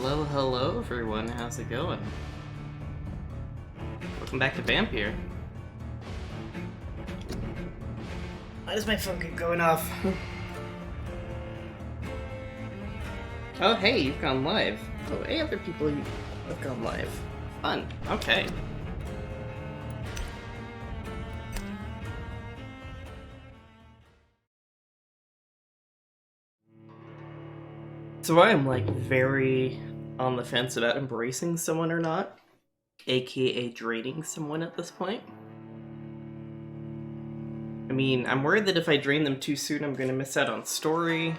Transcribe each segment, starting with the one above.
Hello, hello everyone, how's it going? Welcome back to Vampyr. Why does my phone keep going off? Oh hey, you've gone live. Oh, 8 other people have gone live. Fun, okay. So I am like very on the fence about embracing someone or not, aka draining someone at this point. I mean, I'm worried that if I drain them too soon, I'm gonna miss out on story.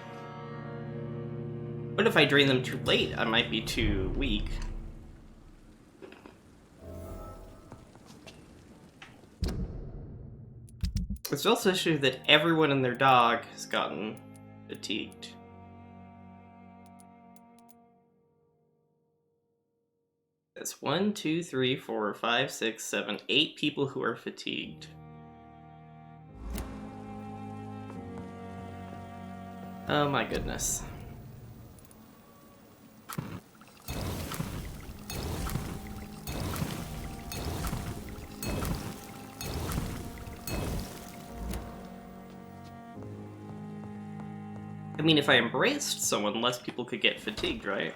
But if I drain them too late, I might be too weak. It's also true that everyone and their dog has gotten fatigued. That's 1, 2, 3, 4, 5, 6, 7, 8 people who are fatigued. Oh my goodness. I mean, if I embraced someone, less people could get fatigued, right?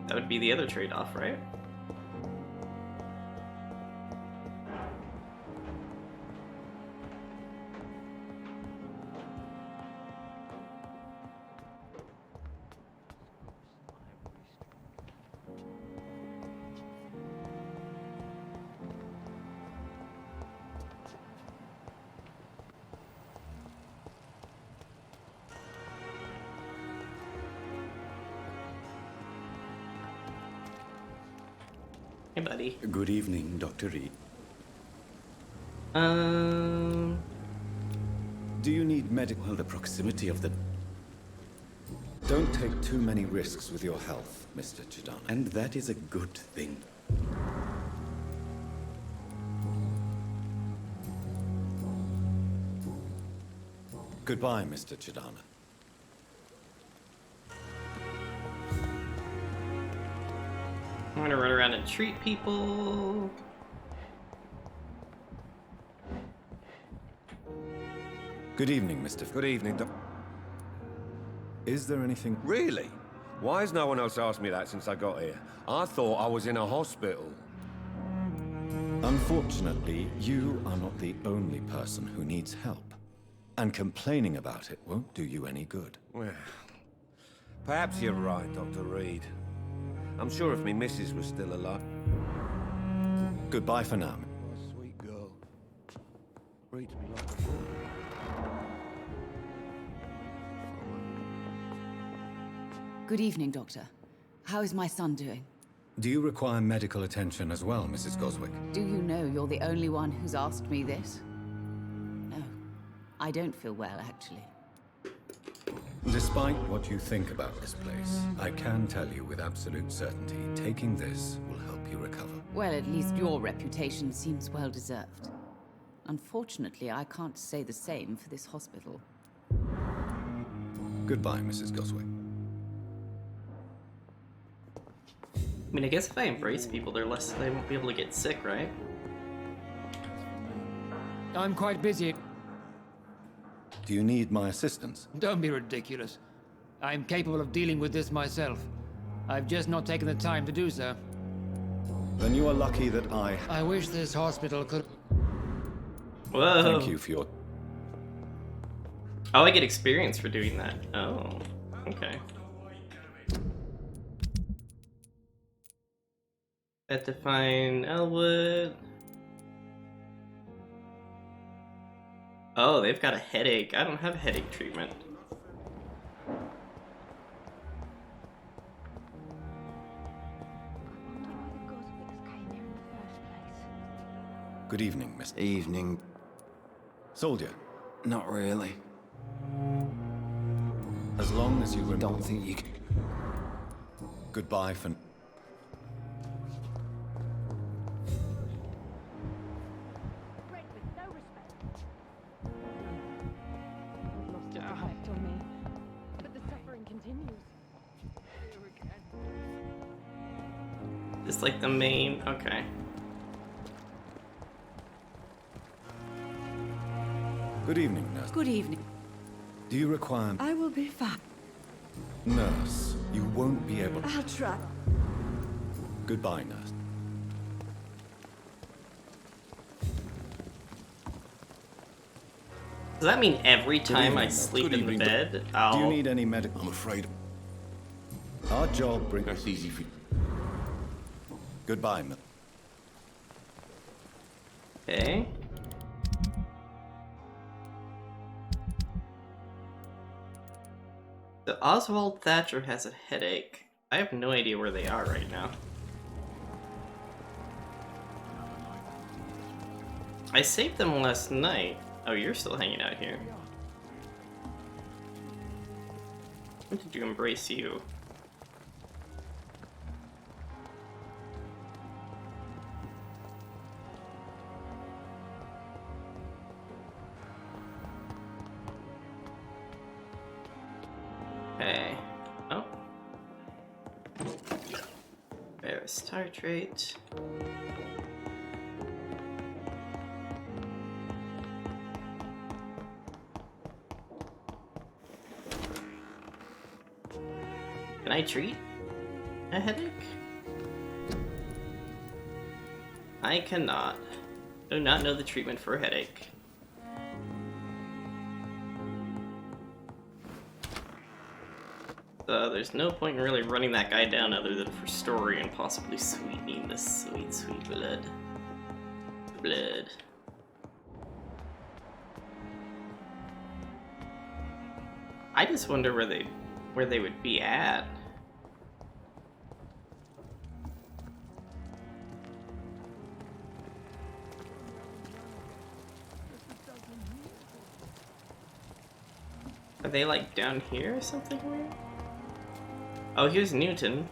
That would be the other trade-off, right? Hey, buddy. Good evening, Dr. Reed. Um... Do you need medical? Well, the proximity of the... Don't take too many risks with your health, Mr. Chidana. And that is a good thing. Goodbye, Mr. Chidana. I'm gonna run around and treat people. Good evening, Mr. Good evening, Is there anything... Really? Why has no one else asked me that since I got here? I thought I was in a hospital. Unfortunately, you are not the only person who needs help. And complaining about it won't do you any good. Well, perhaps you're right, Dr. Reed. I'm sure if me missus was still alive... Goodbye for now. Oh, sweet girl. Reads me like a book. Good evening, Doctor. How is my son doing? Do you require medical attention as well, Mrs. Goswick? Do you know you're the only one who's asked me this? No, I don't feel well, actually. Despite what you think about this place, I can tell you with absolute certainty, taking this will help you recover. Well, at least your reputation seems well deserved. Unfortunately, I can't say the same for this hospital. Goodbye, Mrs. Goswick. I mean, I guess if I embrace people, they won't be able to get sick, right? I'm quite busy. Do you need my assistance? Don't be ridiculous. I'm capable of dealing with this myself. I've just not taken the time to do so. Then you are lucky that I wish this hospital could... Whoa! Thank you for your... Oh, I get experience for doing that. Oh, okay. Had to find Elwood. Oh, they've got a headache. I don't have headache treatment. Good evening, Mr. Evening. Soldier. Not really. As long as you remember... Don't think you can... Goodbye for... Lost its effect on me, but the suffering continues. It's like the main. Okay. Good evening, nurse. Good evening. Do you require... I will be fine. Nurse, you won't be able... I'll try. Goodbye, nurse. Does that mean every time I evening. sleep Good in the evening. bed, Do I'll... you need any medical... I'm afraid... Our job brings... That's easy for you. Goodbye, Mill. Okay. So Oswald Thatcher has a headache. I have no idea where they are right now. I saved them last night. Oh, you're still hanging out here. When did you embrace you? Okay. Oh. There's tartrate. Can I treat a headache? I cannot. Do not know the treatment for a headache. So there's no point in really running that guy down other than for story and possibly sweetening the sweet, sweet blood. Blood. I just wonder where they would be at. Are they like down here or something weird? Oh, here's Newton.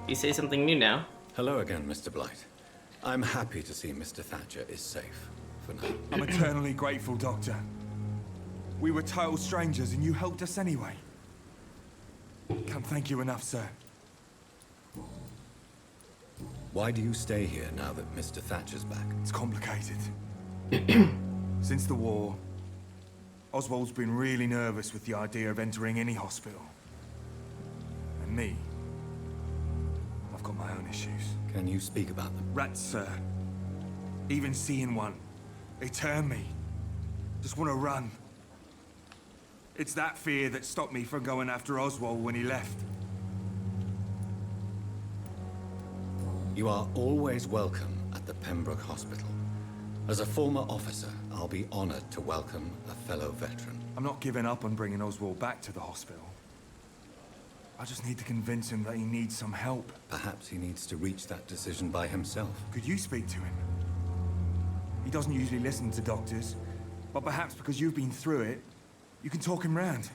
You say something new now. Hello again, Mr. Blight. I'm happy to see Mr. Thatcher is safe for now. I'm eternally grateful, Doctor. We were total strangers and you helped us anyway. Can't thank you enough, sir. Why do you stay here now that Mr. Thatcher's back? It's complicated. Since the war, Oswald's been really nervous with the idea of entering any hospital. And me, I've got my own issues. Can you speak about them? Rats, sir. Even seeing one, they turn me. Just want to run. It's that fear that stopped me from going after Oswald when he left. You are always welcome at the Pembroke Hospital. As a former officer, I'll be honored to welcome a fellow veteran. I'm not giving up on bringing Oswald back to the hospital. I just need to convince him that he needs some help. Perhaps he needs to reach that decision by himself. Could you speak to him? He doesn't usually listen to doctors, but perhaps because you've been through it, you can talk him round.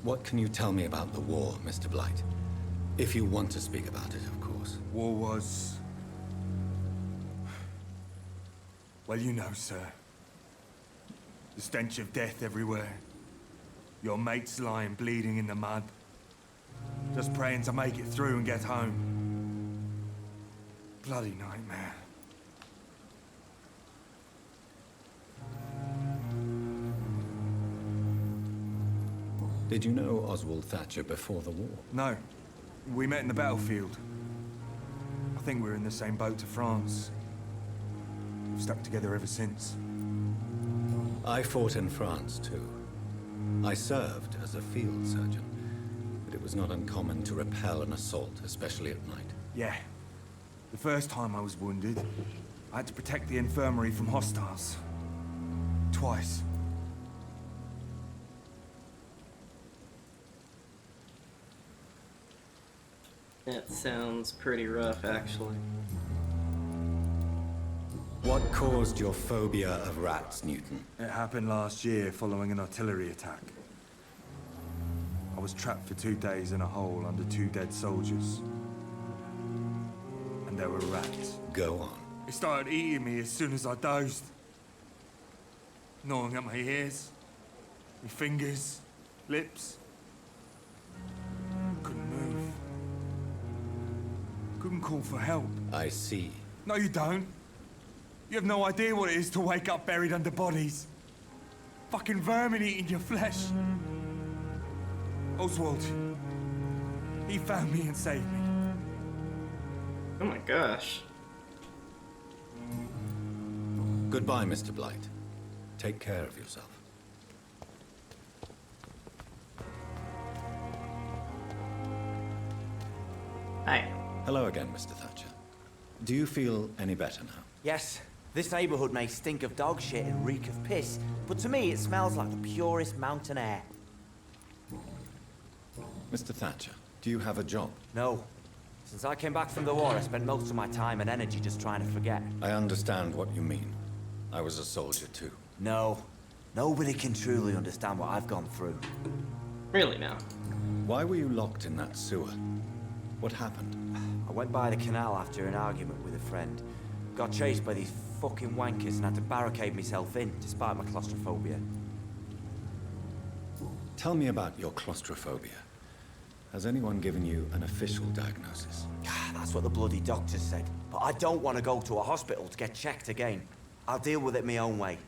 What can you tell me about the war, Mr. Blight? If you want to speak about it, of course. War was... well, you know, sir. The stench of death everywhere. Your mates lying bleeding in the mud. Just praying to make it through and get home. Bloody nightmare. Did you know Oswald Thatcher before the war? No. We met in the battlefield. I think we're in the same boat to France. We've stuck together ever since. I fought in France, too. I served as a field surgeon, but it was not uncommon to repel an assault, especially at night. Yeah. The first time I was wounded, I had to protect the infirmary from hostiles. Twice. That sounds pretty rough, actually. What caused your phobia of rats, Newton? It happened last year following an artillery attack. I was trapped for 2 days in a hole under 2 dead soldiers. And there were rats. Go on. It started eating me as soon as I dozed. Gnawing at my ears, my fingers, lips. Couldn't move. Couldn't call for help. I see. No, you don't. You have no idea what it is to wake up buried under bodies. Fucking vermin eating your flesh. Oswald. He found me and saved me. Oh my gosh. Goodbye, Mr. Blight. Take care of yourself. Hi. Hello again, Mr. Thatcher. Do you feel any better now? Yes, this neighborhood may stink of dog shit and reek of piss, but to me it smells like the purest mountain air. Mr. Thatcher, do you have a job? No. Since I came back from the war, I spent most of my time and energy just trying to forget. I understand what you mean. I was a soldier too. No. Nobody can truly understand what I've gone through. Really now? Why were you locked in that sewer? What happened? I went by the canal after an argument with a friend. Got chased by these fucking wankers and had to barricade myself in, despite my claustrophobia. Tell me about your claustrophobia. Has anyone given you an official diagnosis? That's what the bloody doctor said. But I don't want to go to a hospital to get checked again. I'll deal with it my own way.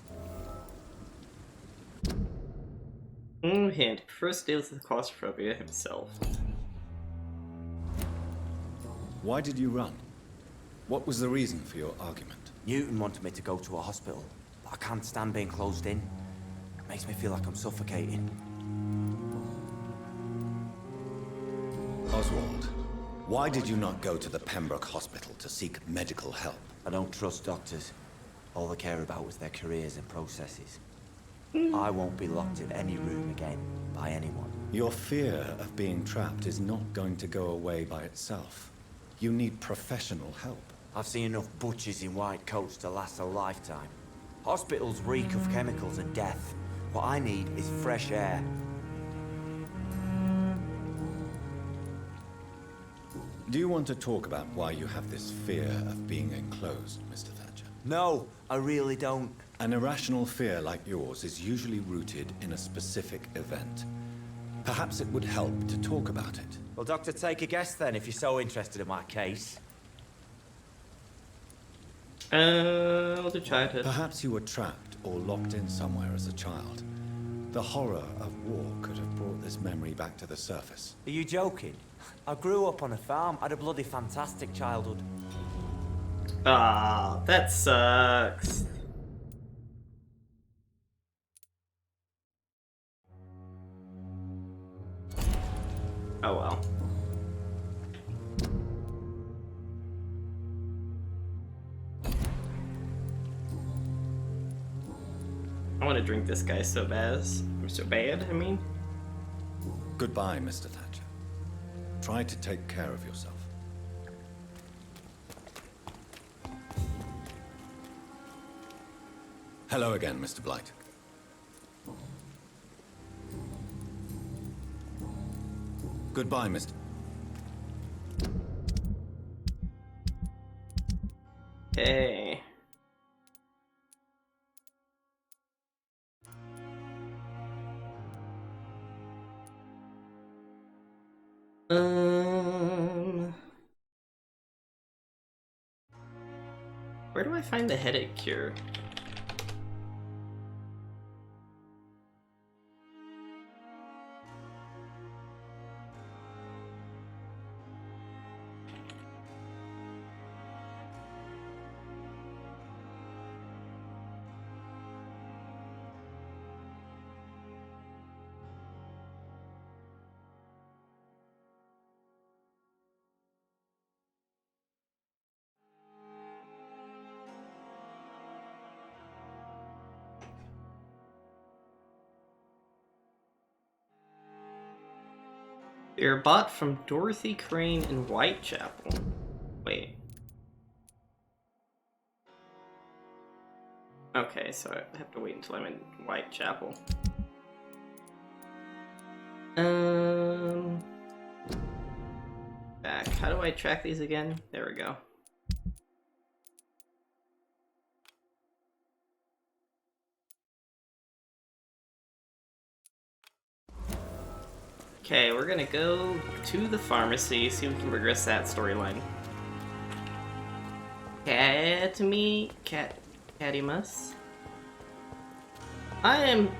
Hint. First deals with claustrophobia himself. Why did you run? What was the reason for your argument? Newton wanted me to go to a hospital, but I can't stand being closed in. It makes me feel like I'm suffocating. Oswald, why did you not go to the Pembroke Hospital to seek medical help? I don't trust doctors. All they care about is their careers and processes. I won't be locked in any room again by anyone. Your fear of being trapped is not going to go away by itself. You need professional help. I've seen enough butchers in white coats to last a lifetime. Hospitals reek of chemicals and death. What I need is fresh air. Do you want to talk about why you have this fear of being enclosed, Mr. Thatcher? No, I really don't. An irrational fear like yours is usually rooted in a specific event. Perhaps it would help to talk about it. Well, Doctor, take a guess then, if you're so interested in my case. I'll do childhood. Perhaps you were trapped or locked in somewhere as a child. The horror of war could have brought this memory back to the surface. Are you joking? I grew up on a farm, had a bloody fantastic childhood. Ah, that sucks. Oh well. I want to drink this guy so bad. I mean. Goodbye, Mr. Thatcher. Try to take care of yourself. Hello again, Mr. Blight. Goodbye, Mr. Hey. Where do I find the headache cure? They're bought from Dorothy Crane in Whitechapel. Wait. Okay, so I have to wait until I'm in Whitechapel. Back. How do I track these again? There we go. Okay, we're gonna go to the pharmacy, see if we can progress that storyline. Catimus. I'm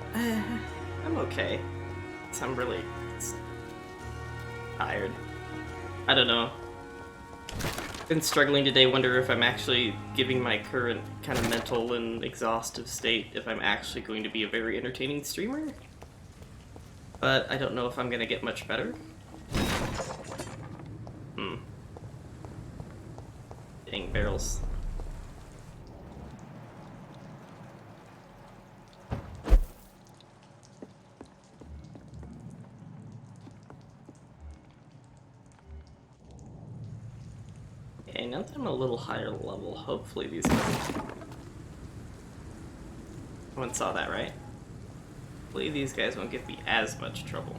okay. I'm really tired. I don't know. Been struggling today, wonder if I'm actually giving my current kind of mental and exhaustive state if I'm actually going to be a very entertaining streamer. But I don't know if I'm gonna get much better. Dang barrels. Okay, now that I'm a little higher level, hopefully these guys... No one saw that, right? Hopefully these guys won't give me as much trouble.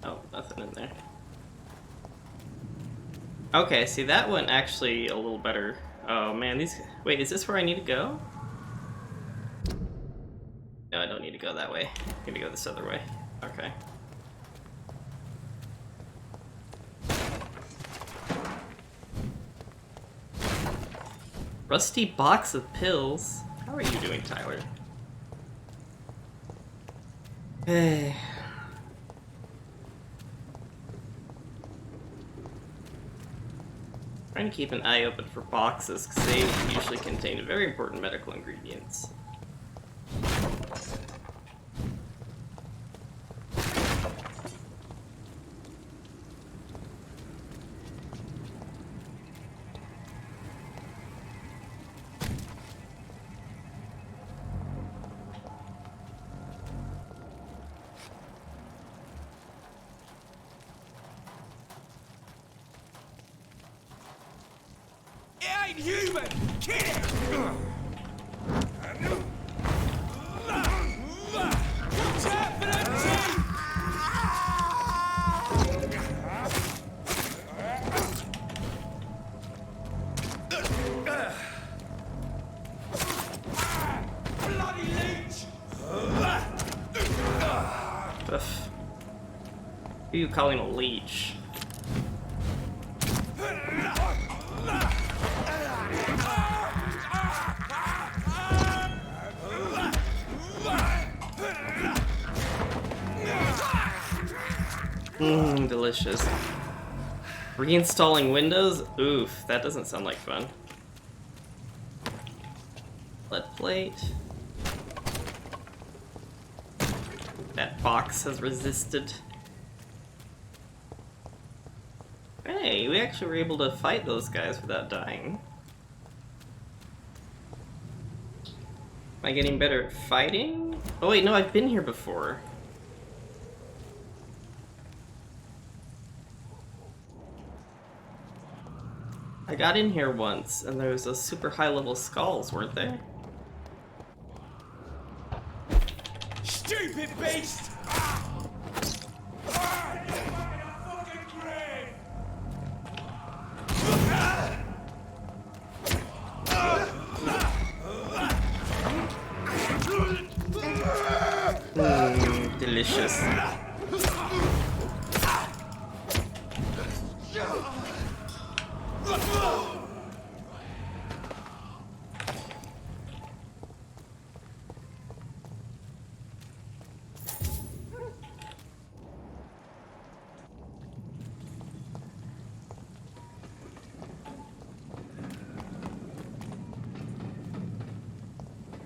Oh, nothing in there. Okay, see that went actually a little better. Oh man, these... Wait, is this where I need to go? No, I don't need to go that way. I'm gonna go this other way. Okay. Rusty box of pills? How are you doing, Tyler? Hey. Trying to keep an eye open for boxes because they usually contain very important medical ingredients. Human! Kill! Bloody leech! Who are you calling a leech? Delicious. Reinstalling Windows? Oof, that doesn't sound like fun. Lead plate. That box has resisted. Hey, we actually were able to fight those guys without dying. Am I getting better at fighting? Oh wait, no, I've been here before. I got in here once, and there was those super high-level skulls, weren't there? Stupid beast! Delicious.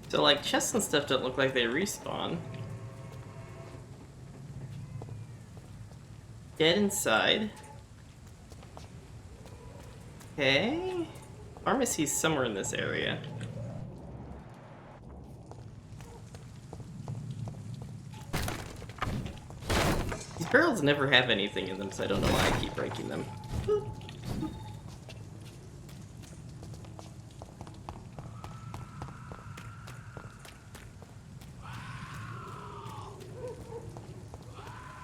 So, like, chests and stuff don't look like they respawn. Dead inside. Okay. Pharmacy's somewhere in this area. These barrels never have anything in them, so I don't know why I keep breaking them.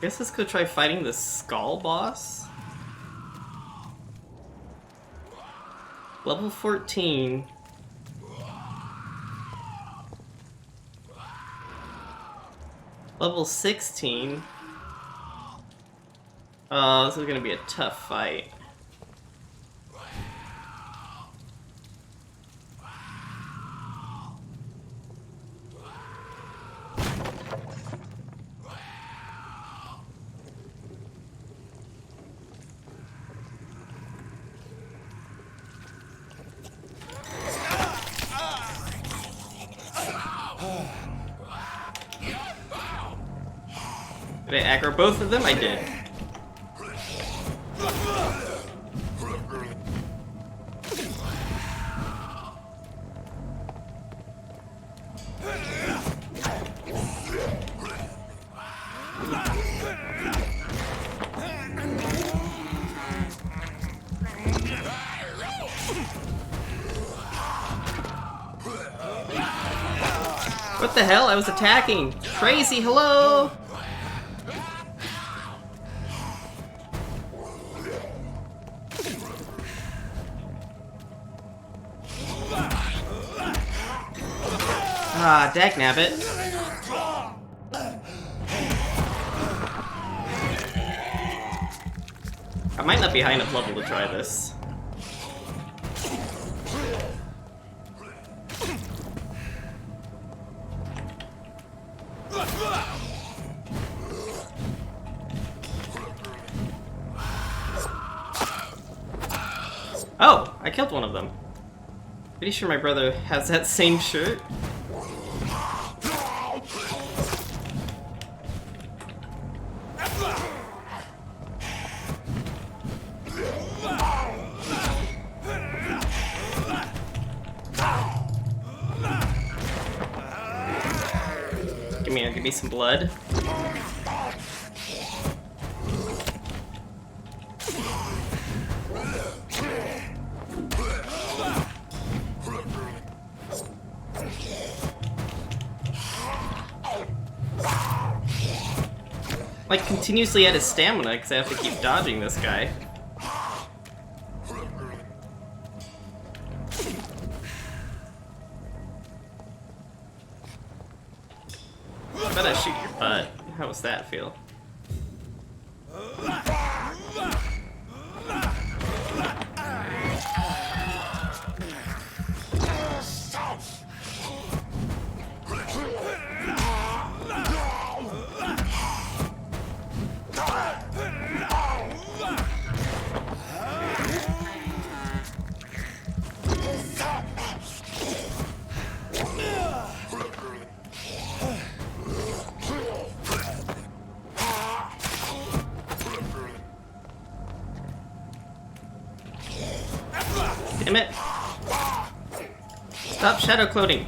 Guess let's go try fighting the Skull boss. Level 14. Level 16. Oh, this is gonna be a tough fight. Did I aggro both of them? I did. What the hell? I was attacking! Crazy, hello! Ah, dagnabbit. I might not be high enough level to try this. Oh, I killed one of them. Pretty sure my brother has that same shirt. Give me some blood. Like, continuously out of stamina because I have to keep dodging this guy. I bet I shoot your butt. How does that feel? Damn it! Stop shadow cloning!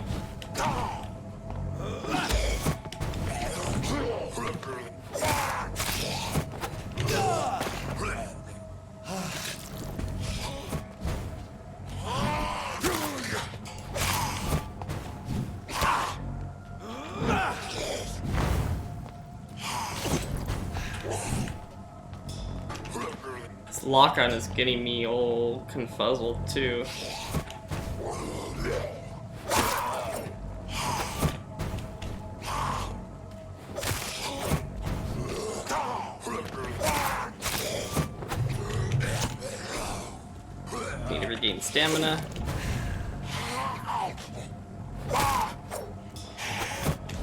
This lock-on is getting me all confuzzled too. Need to regain stamina.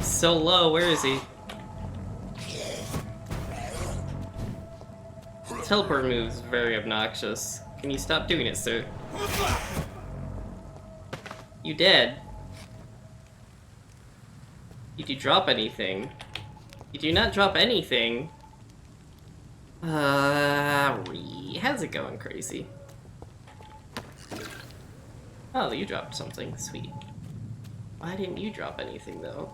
So low, where is he? Teleport move is very obnoxious. Can you stop doing it, sir? You dead? Did you drop anything? You do not drop anything. How's it going, crazy? Oh, you dropped something. Sweet. Why didn't you drop anything, though?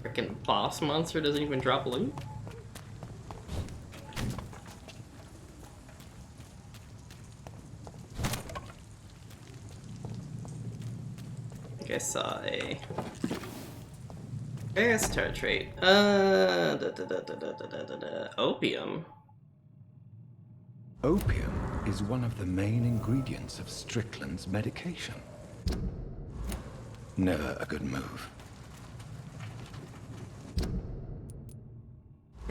Frickin' boss monster doesn't even drop loot? I think I saw a... Star trait. Opium. Opium is one of the main ingredients of Strickland's medication. Never a good move.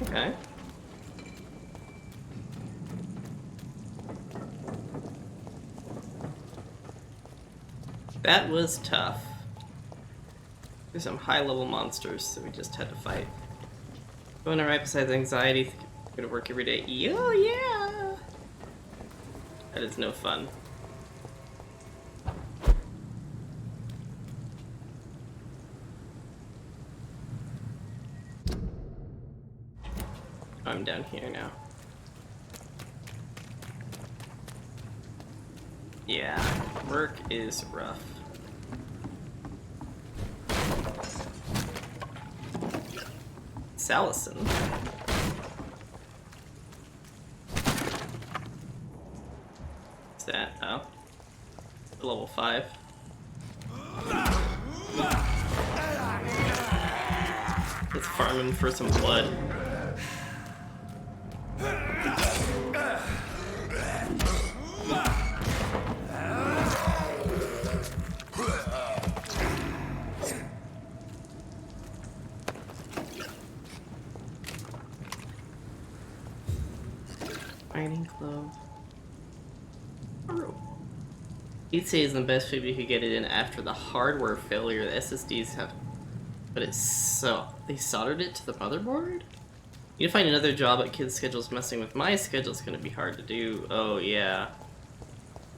Okay. That was tough. There's some high-level monsters that we just had to fight. Going right besides anxiety, go to work every day. Oh yeah! That is no fun. I'm down here now. Yeah, work is rough. Salison. What's that? Oh. Level 5. Let's farm him for some blood. Mining clove. He'd say is the best food you could get it in after the hardware failure the SSDs have. But it's so... They soldered it to the motherboard? You to find another job at kids' schedules messing with my schedule is gonna be hard to do. Oh yeah.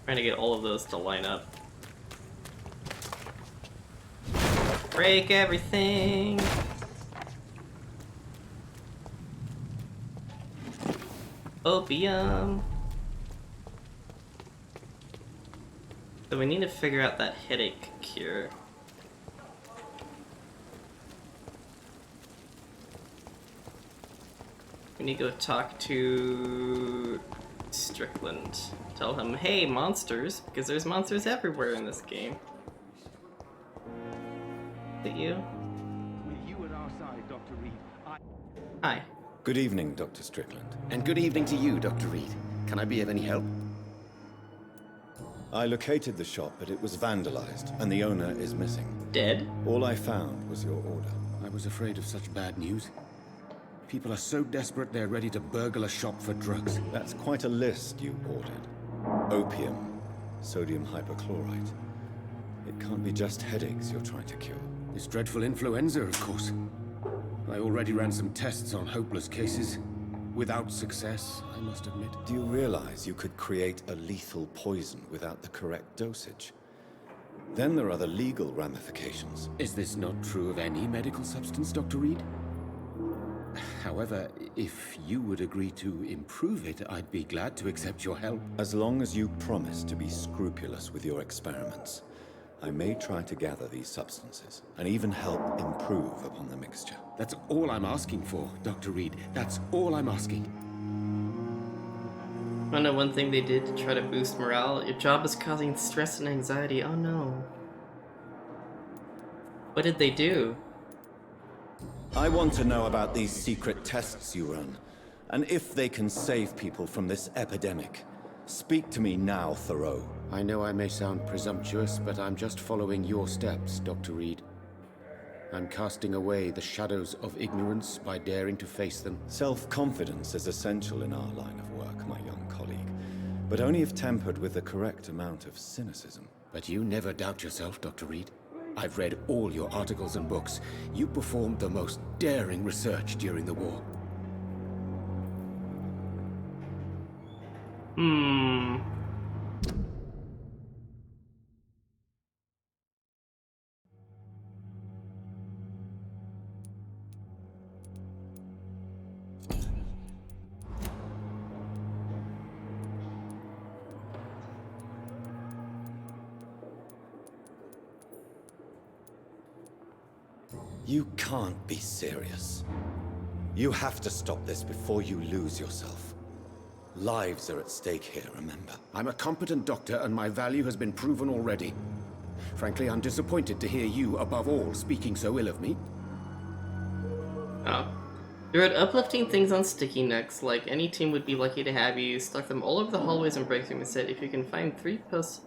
Trying to get all of those to line up. Break everything! Opium! So we need to figure out that headache cure. We need to go talk to Strickland. Tell him, hey, monsters, because there's monsters everywhere in this game. Is it you? With you at our side, Dr. Reed, Hi. Good evening, Dr. Strickland. And good evening to you, Dr. Reed. Can I be of any help? I located the shop, but it was vandalized, and the owner is missing. Dead? All I found was your order. I was afraid of such bad news. People are so desperate they're ready to burgle a shop for drugs. That's quite a list you ordered. Opium, sodium hypochlorite. It can't be just headaches you're trying to cure. This dreadful influenza, of course. I already ran some tests on hopeless cases. Without success, I must admit. Do you realize you could create a lethal poison without the correct dosage? Then there are the legal ramifications. Is this not true of any medical substance, Dr. Reed? However, if you would agree to improve it, I'd be glad to accept your help. As long as you promise to be scrupulous with your experiments, I may try to gather these substances, and even help improve upon the mixture. That's all I'm asking for, Dr. Reed. That's all I'm asking. I know one thing they did to try to boost morale. Your job is causing stress and anxiety. Oh no. What did they do? I want to know about these secret tests you run, and if they can save people from this epidemic. Speak to me now, Thoreau. I know I may sound presumptuous, but I'm just following your steps, Dr. Reed. I'm casting away the shadows of ignorance by daring to face them. Self-confidence is essential in our line of work, my young colleague, but only if tempered with the correct amount of cynicism. But you never doubt yourself, Dr. Reed. I've read all your articles and books. You performed the most daring research during the war. You can't be serious. You have to stop this before you lose yourself. Lives are at stake here, remember? I'm a competent doctor, and my value has been proven already. Frankly, I'm disappointed to hear you, above all, speaking so ill of me. Oh. You wrote uplifting things on sticky necks, like any team would be lucky to have you. Stuck them all over the hallways and break them and said, if you can find three posts...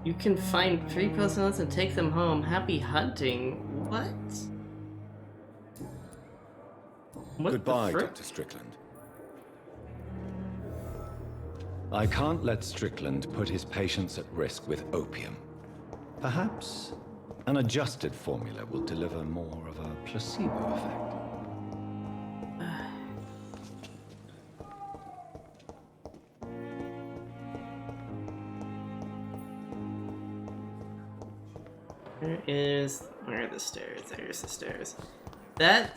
You can find 3 post-it and take them home. Happy hunting. What? What Goodbye, the frick? Dr. Strickland. I can't let Strickland put his patients at risk with opium. Perhaps an adjusted formula will deliver more of a placebo effect. Where are the stairs? There's the stairs. That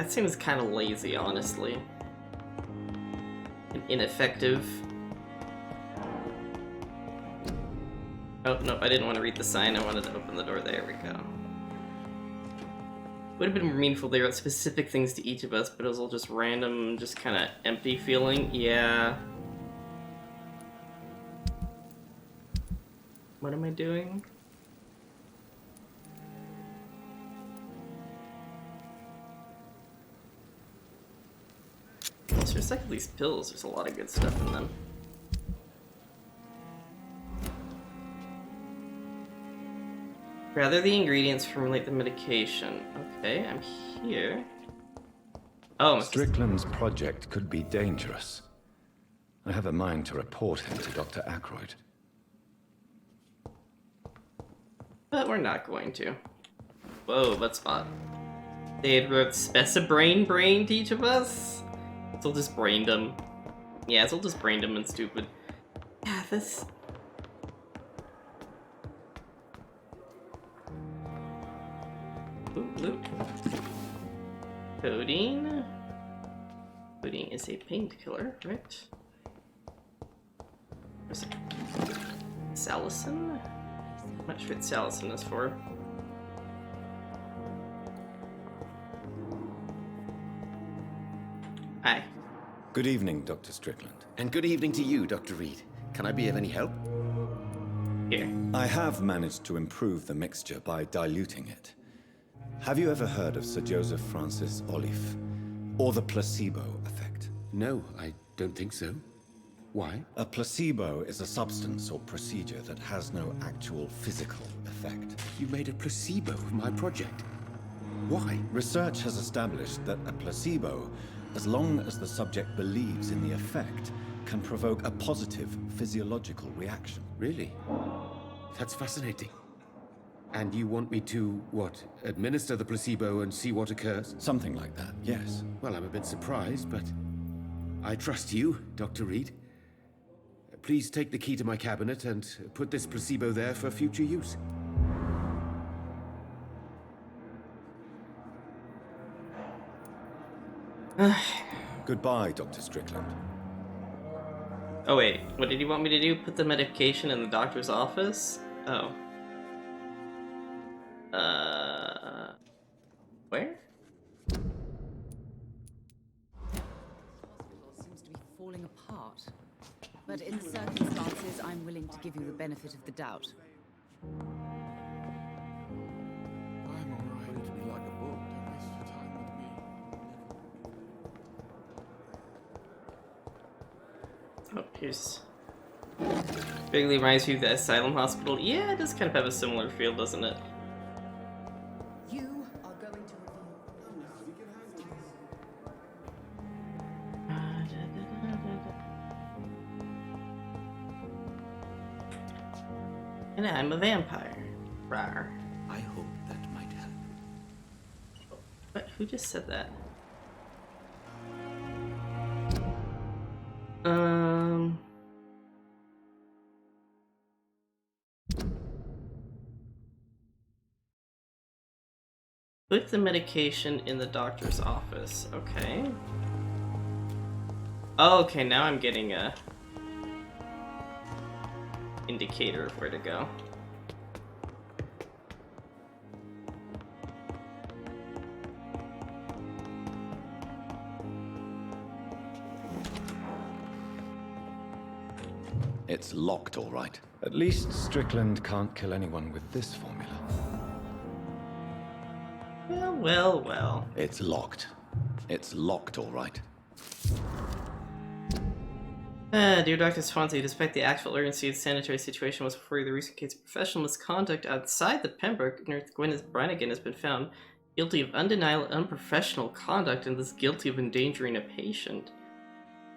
seems kind of lazy, honestly. And ineffective. Oh, no, I didn't want to read the sign. I wanted to open the door. There we go. Would have been more meaningful. They wrote specific things to each of us, but it was all just random, just kind of empty feeling. Yeah. What am I doing? Let's recycle these pills. There's a lot of good stuff in them. Gather the ingredients, formulate the medication. Okay, I'm here. Oh, Strickland's project could be dangerous. I have a mind to report him to Dr. Aykroyd. But we're not going to. Whoa, let's spot. They had wrote specibrain to each of us? So we'll just brain them. Yeah, so we'll just brain them and stupid. Yeah, this... Ooh. Codeine? Codeine is a painkiller, right? Where's it? Salicin? I'm not sure what salicin is for. Hi. Good evening, Dr. Strickland. And good evening to you, Dr. Reed. Can I be of any help? Here. I have managed to improve the mixture by diluting it. Have you ever heard of Sir Joseph Francis Olive, or the placebo effect? No, I don't think so. Why? A placebo is a substance or procedure that has no actual physical effect. You made a placebo of my project. Why? Research has established that a placebo, as long as the subject believes in the effect, can provoke a positive physiological reaction. Really? That's fascinating. And you want me to, what, administer the placebo and see what occurs? Something like that, yes. Well, I'm a bit surprised, but I trust you, Dr. Reed. Please take the key to my cabinet and put this placebo there for future use. Goodbye, Dr. Strickland. Oh wait, what did you want me to do? Put the medication in the doctor's office? Oh. Where? Seems to be falling apart. But in the circumstances, I'm willing to give you the benefit of the doubt. I'm alright. Read me like a book. Don't waste your time with me. Oh, here's... Vaguely reminds me of the Asylum Hospital. Yeah, it does kind of have a similar feel, doesn't it? You are going to And I'm a vampire. Rawr. I hope that might help. What? Who just said that? Put the medication in the doctor's office. Okay. Oh, okay, now I'm getting a indicator of where to go. It's locked, all right. At least Strickland can't kill anyone with this formula. Well, well, well. It's locked. It's locked, all right. Dear Dr. Swansea, despite the actual urgency of the sanitary situation was before you, the recent case of professional misconduct outside the Pembroke, nurse Gwyneth Brannigan has been found guilty of undeniable unprofessional conduct and is guilty of endangering a patient.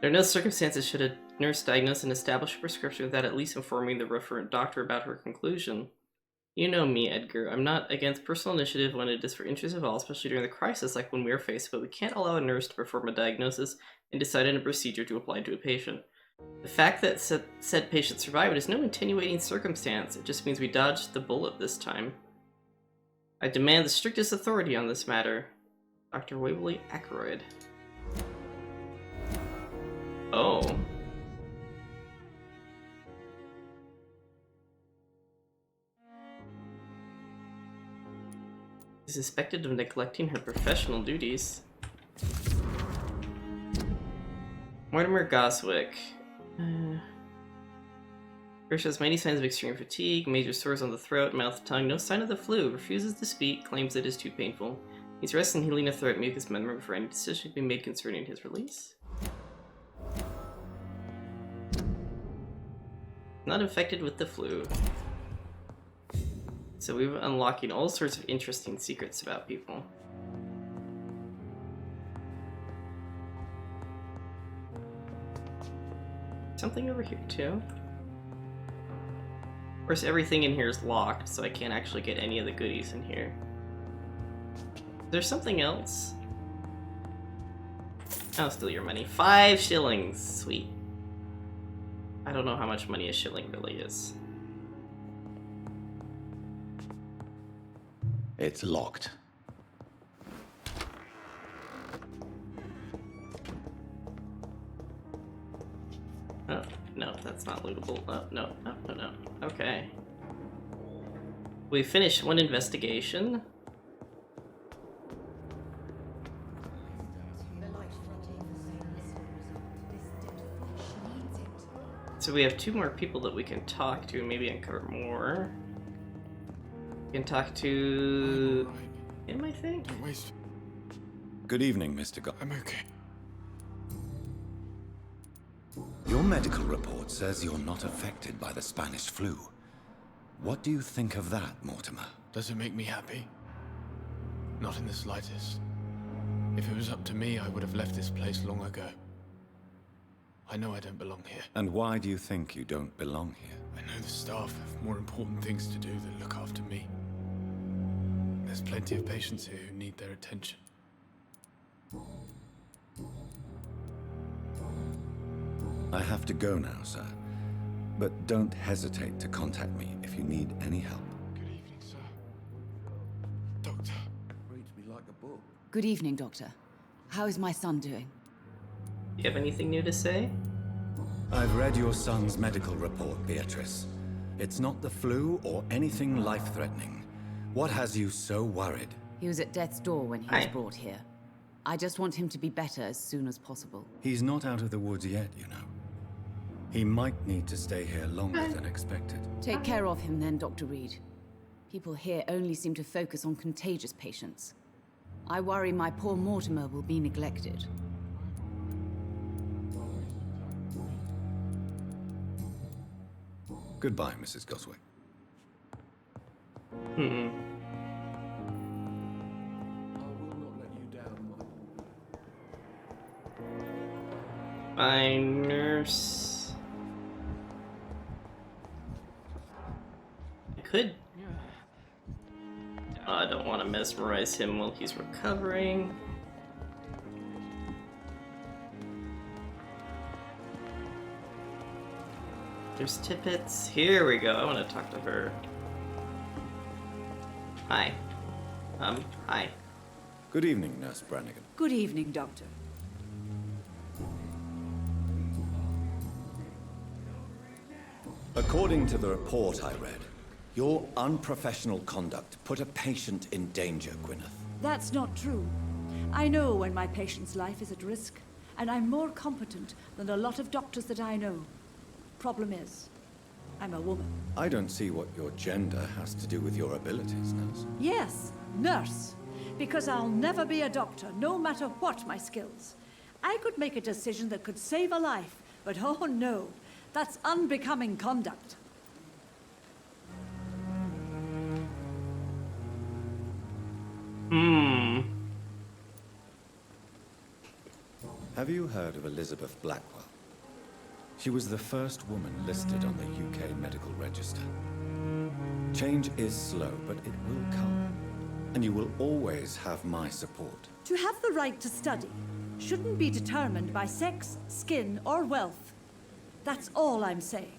There are no circumstances should a nurse diagnose and establish a prescription without at least informing the referent doctor about her conclusion. You know me, Edgar. I'm not against personal initiative when it is for interest of all, especially during the crisis like when we are faced, but we can't allow a nurse to perform a diagnosis and decide on a procedure to apply to a patient. The fact that said patient survived is no attenuating circumstance. It just means we dodged the bullet this time. I demand the strictest authority on this matter. Dr. Waverly Ackroyd. Oh. Is suspected of neglecting her professional duties. Mortimer Goswick. Her shows many signs of extreme fatigue, major sores on the throat, mouth, tongue, no sign of the flu, refuses to speak, claims it is too painful. He's resting healing a throat mucus membrane before any decision can be made concerning his release. Not infected with the flu. So we're unlocking all sorts of interesting secrets about people. Something over here too. Of course, everything in here is locked, so I can't actually get any of the goodies in here. There's something else. I'll steal your money. 5 shillings. Sweet. I don't know how much money a shilling really is. It's locked. Oh, no, that's not lootable. Oh, no, no, no, no. Okay. We finished one investigation. So we have 2 more people that we can talk to, maybe uncover more. We can talk to him, I think? Don't waste. Good evening, Mr. I'm okay. Your medical report says you're not affected by the Spanish flu. What do you think of that, Mortimer? Does it make me happy? Not in the slightest. If it was up to me, I would have left this place long ago. I know I don't belong here. And why do you think you don't belong here? I know the staff have more important things to do than look after me. There's plenty of patients here who need their attention. I have to go now, sir. But don't hesitate to contact me if you need any help. Good evening, sir. Doctor. Reads me like a book. Good evening, Doctor. How is my son doing? Do you have anything new to say? I've read your son's medical report, Beatrice. It's not the flu or anything life-threatening. What has you so worried? He was at death's door when he was brought here. I just want him to be better as soon as possible. He's not out of the woods yet, you know. He might need to stay here longer than expected. Take care of him then, Dr. Reed. People here only seem to focus on contagious patients. I worry my poor Mortimer will be neglected. Goodbye, Mrs. Goswick. My nurse. I could. I don't want to mesmerize him while he's recovering. There's Tippets. Here we go. I want to talk to her. Hi. Hi. Good evening, Nurse Brannigan. Good evening, Doctor. According to the report I read, your unprofessional conduct put a patient in danger, Gwyneth. That's not true. I know when my patient's life is at risk, and I'm more competent than a lot of doctors that I know. Problem is, I'm a woman. I don't see what your gender has to do with your abilities, Nurse. Yes, nurse. Because I'll never be a doctor, no matter what my skills. I could make a decision that could save a life, but oh no, that's unbecoming conduct. Have you heard of Elizabeth Blackwell? She was the first woman listed on the UK Medical Register. Change is slow, but it will come. And you will always have my support. To have the right to study shouldn't be determined by sex, skin, or wealth. That's all I'm saying.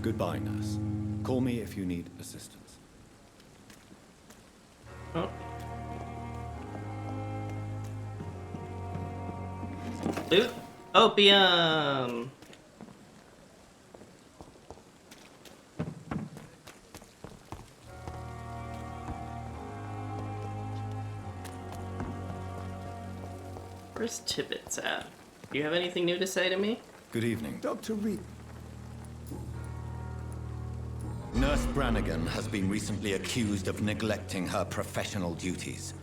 Goodbye, nurse. Call me if you need assistance. Oh. Ooh, opium! Where's Tibbets at? Do you have anything new to say to me? Good evening. Dr. Reed. Nurse Brannigan has been recently accused of neglecting her professional duties.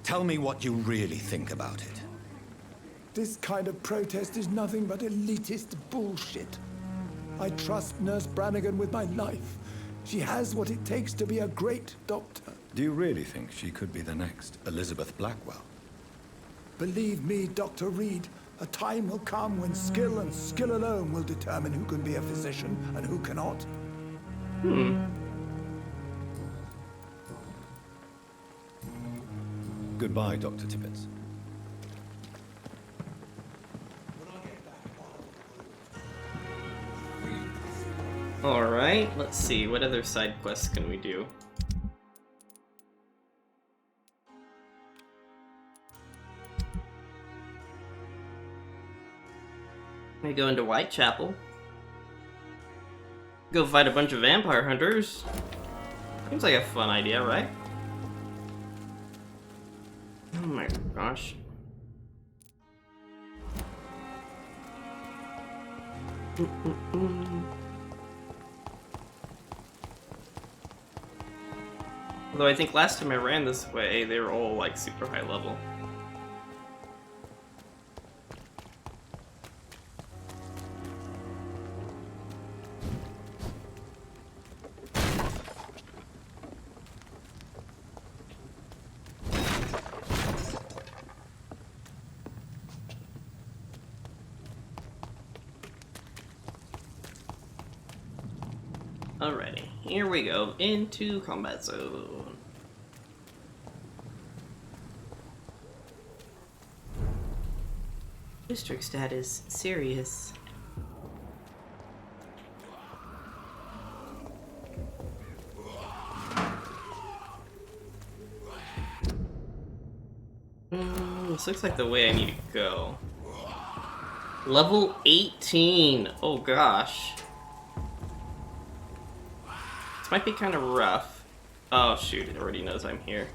Tell me what you really think about it. This kind of protest is nothing but elitist bullshit. I trust Nurse Brannigan with my life. She has what it takes to be a great doctor. Do you really think she could be the next Elizabeth Blackwell? Believe me, Dr. Reed, a time will come when skill and skill alone will determine who can be a physician and who cannot. Goodbye, Dr. Tibbets. Alright, let's see, what other side quests can we do? We go into WhiteChapel. Go fight a bunch of vampire hunters. Seems like a fun idea, right? Oh my gosh. Although I think last time I ran this way, they were all like super high level. Alrighty, here we go, into combat zone. District status, serious. This looks like the way I need to go. Level 18, oh gosh. This might be kind of rough. Oh shoot, it already knows I'm here.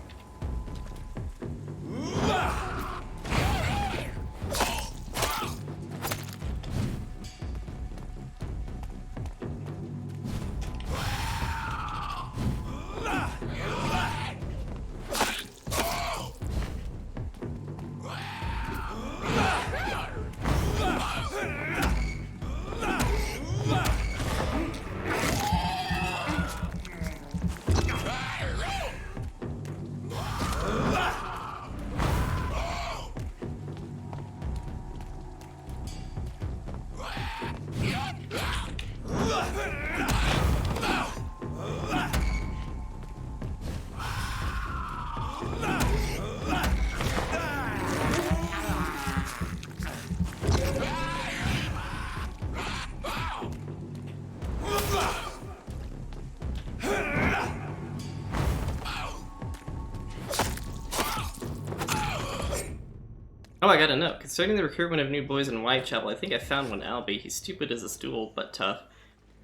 Oh, I got a note. Concerning the recruitment of new boys in WhiteChapel, I think I found one Albie. He's stupid as a stool, but tough.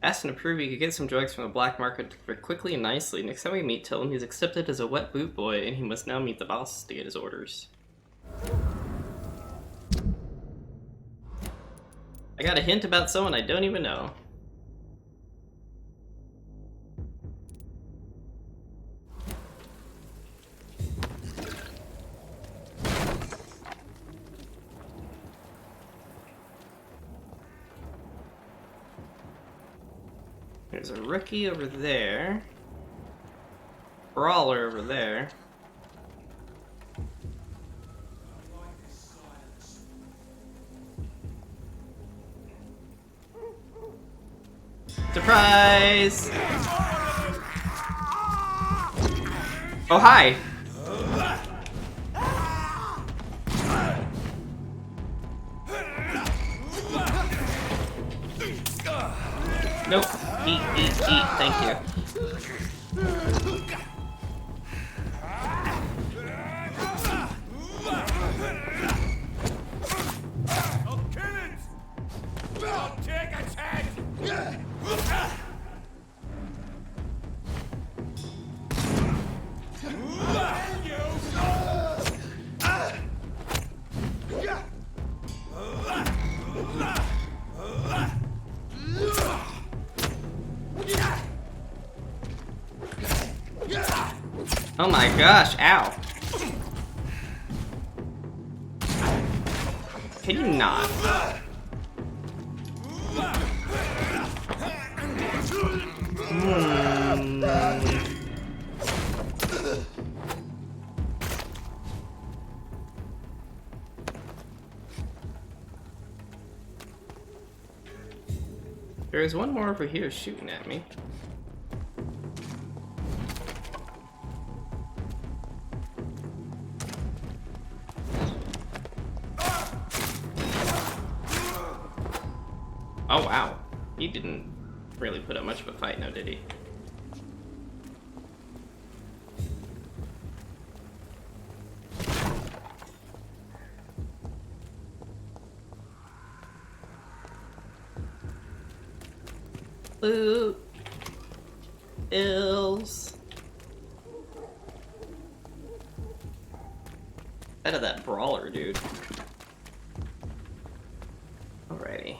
Asked him to prove he could get some drugs from the black market quickly and nicely. Next time we meet, tell him he's accepted as a wet boot boy, and he must now meet the boss to get his orders. I got a hint about someone I don't even know. There's a rookie over there. Brawler over there. Surprise! Oh, hi! Nope. Eat, thank you. Oh my gosh, ow. Can you not? There's one more over here shooting at me. Oh wow, he didn't really put up much of a fight now, did he? Loot. Ills. Out of that brawler, dude. Alrighty.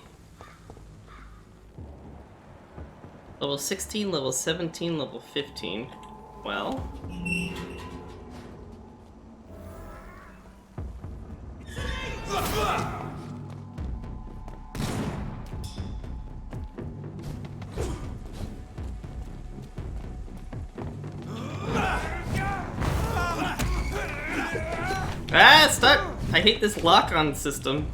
Level 16, level 17, level 15. Well. Ah, stuck! I hate this lock-on system.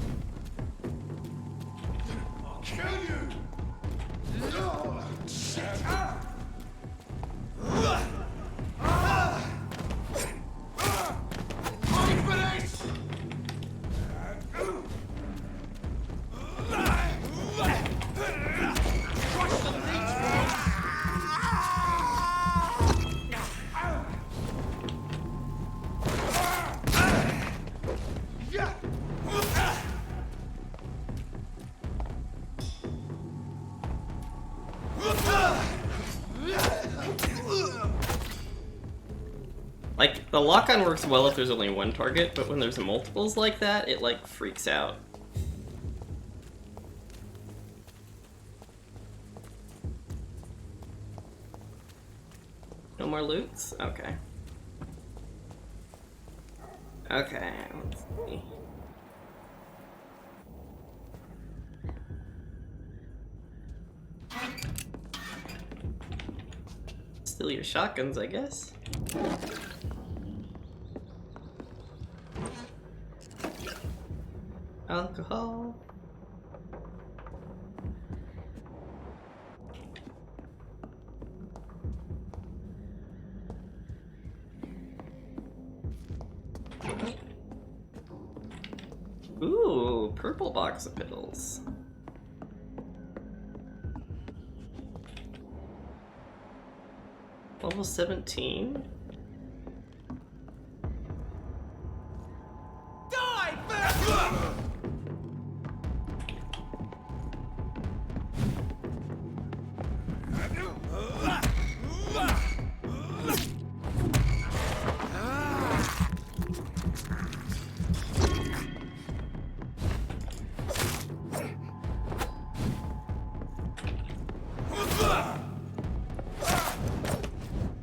Like, the lock-on works well if there's only one target, but when there's multiples like that, it, like, freaks out. No more loots? Okay. Okay, let's see. Steal your shotguns, I guess. Alcohol. Ooh, purple box of pills. Level 17.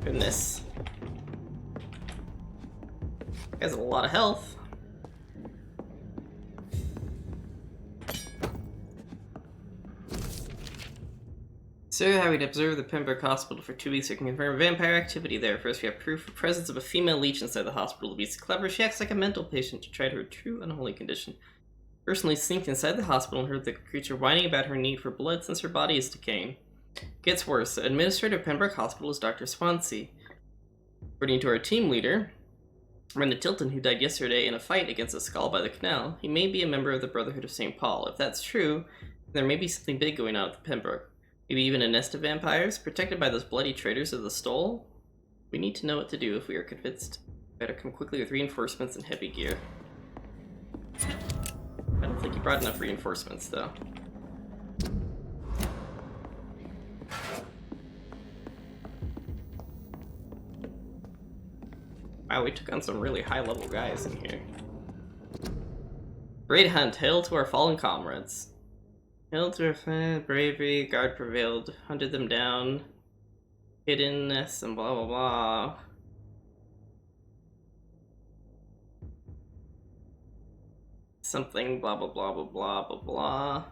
Goodness. That guy's a lot of health. Sir, having observed the Pembroke Hospital for 2 weeks, we can confirm vampire activity there. First, we have proof of presence of a female leech inside the hospital. The beast's clever. She acts like a mental patient to try her true unholy condition. Personally sneaked inside the hospital and heard the creature whining about her need for blood since her body is decaying. Gets worse. The administrator of Pembroke Hospital is Dr. Swansea. According to our team leader, Brenda Tilton, who died yesterday in a fight against a skull by the canal, he may be a member of the Brotherhood of St. Paul. If that's true, there may be something big going on at the Pembroke. Maybe even a nest of vampires, protected by those bloody traitors of the Stole? We need to know what to do if we are convinced. Better come quickly with reinforcements and heavy gear. I don't think you brought enough reinforcements, though. Wow, we took on some really high-level guys in here. Great hunt, hail to our fallen comrades. Hail to our friend, bravery, guard prevailed, hunted them down, hiddenness, and blah blah blah. Something blah blah blah blah blah blah blah.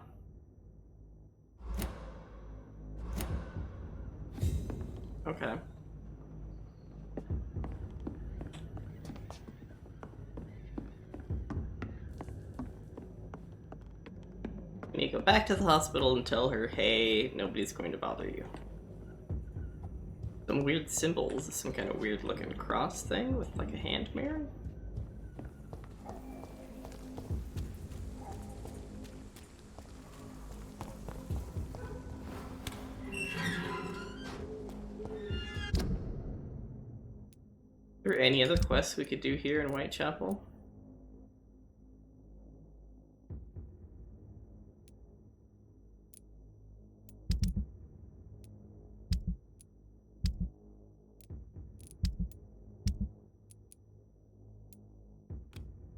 Okay. We need to go back to the hospital and tell her, hey, nobody's going to bother you. Some weird symbols, some kind of weird looking cross thing with like a hand mirror. Are there any other quests we could do here in WhiteChapel?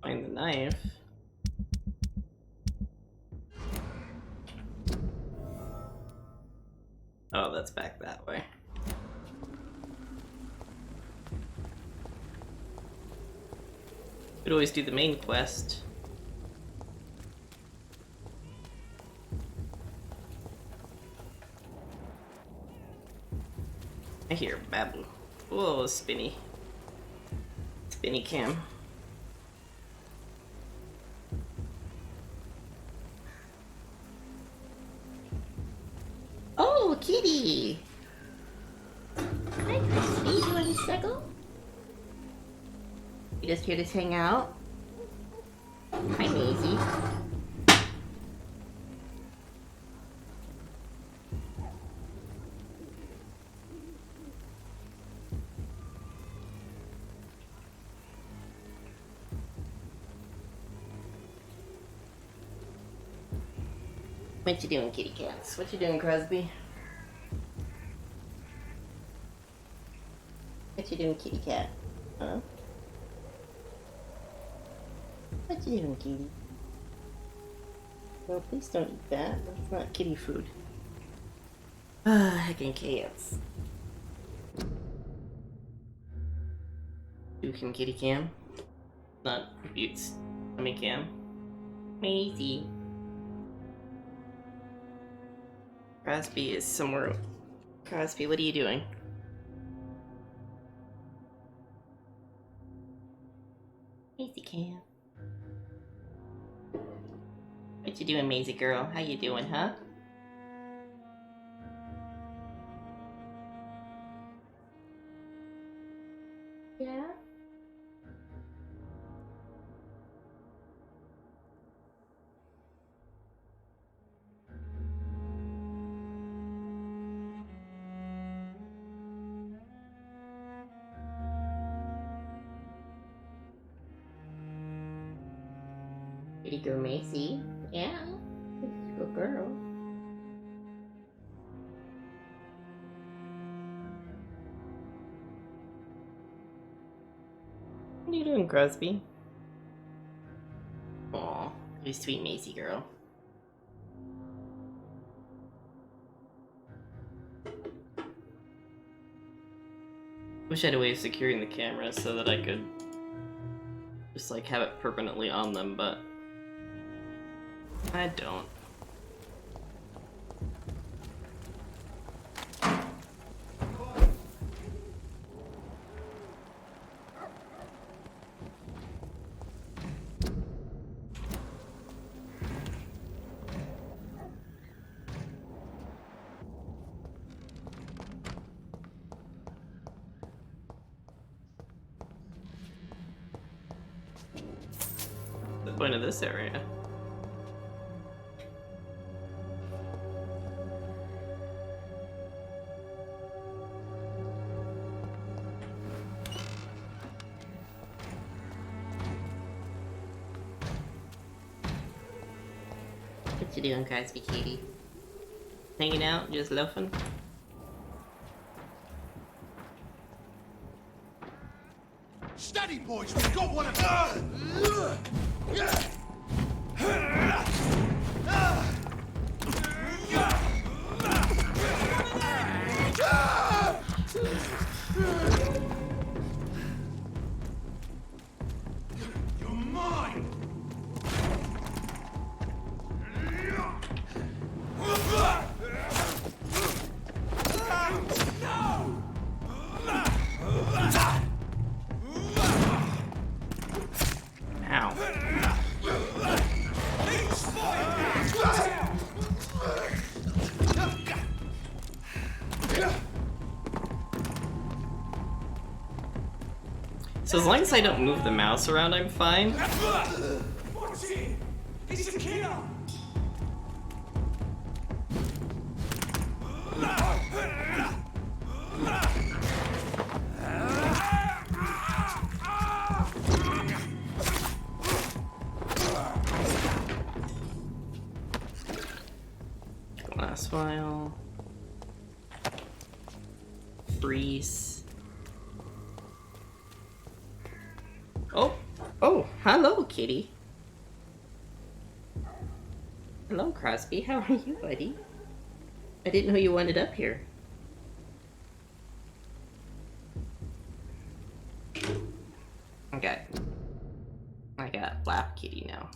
Find the knife. Oh, that's back that way. Could always do the main quest. I hear babble. Whoa, spinny. Spinny cam. Oh, kitty! Hi, Crispy. You want to snuggle? You just here to hang out? Hi, Maisie. What you doing, kitty cats? What you doing, Crosby? What you doing, kitty cat? Huh? What you doing, kitty? No, please don't eat that. That's not kitty food. Ah, heckin' cats. Dukin' kitty cam. Not Butte's tummy cam. Maisie. Crosby is somewhere. Crosby, what are you doing? Maisie cam. What you doing, Maisie girl? How you doing, huh? Yeah? Pretty girl, Macy. Yeah. Good girl. What are you doing, Crosby? Aw, you sweet Macy girl. Wish I had a way of securing the camera so that I could just like have it permanently on them, but I don't. this area. What you doing, Cosby Katie? Hanging out, just loafing? Steady, boys, we've got one of them! You're mine! So as long as I don't move the mouse around, I'm fine. Watch it! It's a killer! Glass vial. Freeze. Oh, hello, kitty. Hello, Crosby. How are you, buddy? I didn't know you wanted up here. Okay. I got Lap Kitty now.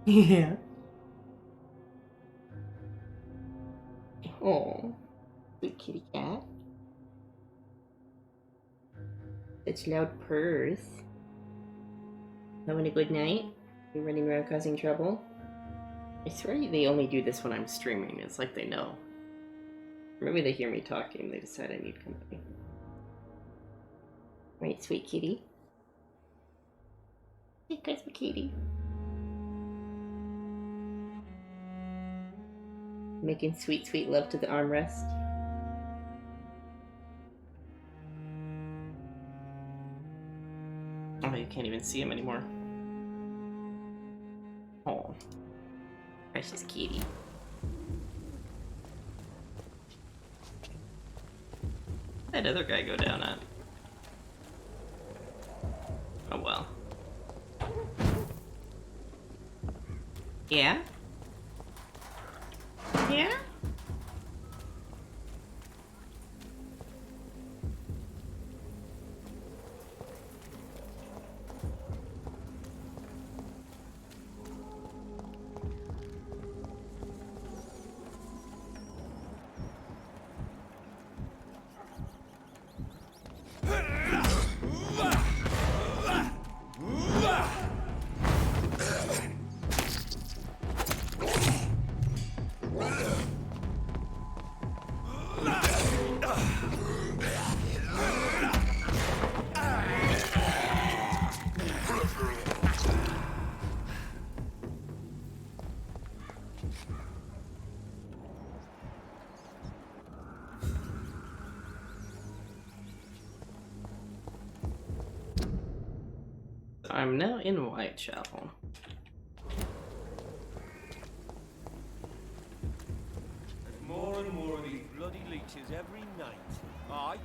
Yeah. Oh, sweet kitty cat. Such loud purrs. Having a good night? You running around causing trouble? I swear they only do this when I'm streaming. It's like they know. Or maybe they hear me talking. They decide I need company. Right, sweet kitty. Hey, Cosby Kitty. Making sweet, sweet love to the armrest. Oh, you can't even see him anymore. Oh, precious kitty. Where'd that other guy go down at? Oh well. Yeah? Yeah? I'm now in WhiteChapel. There's more and more of these bloody leeches every night. Aye,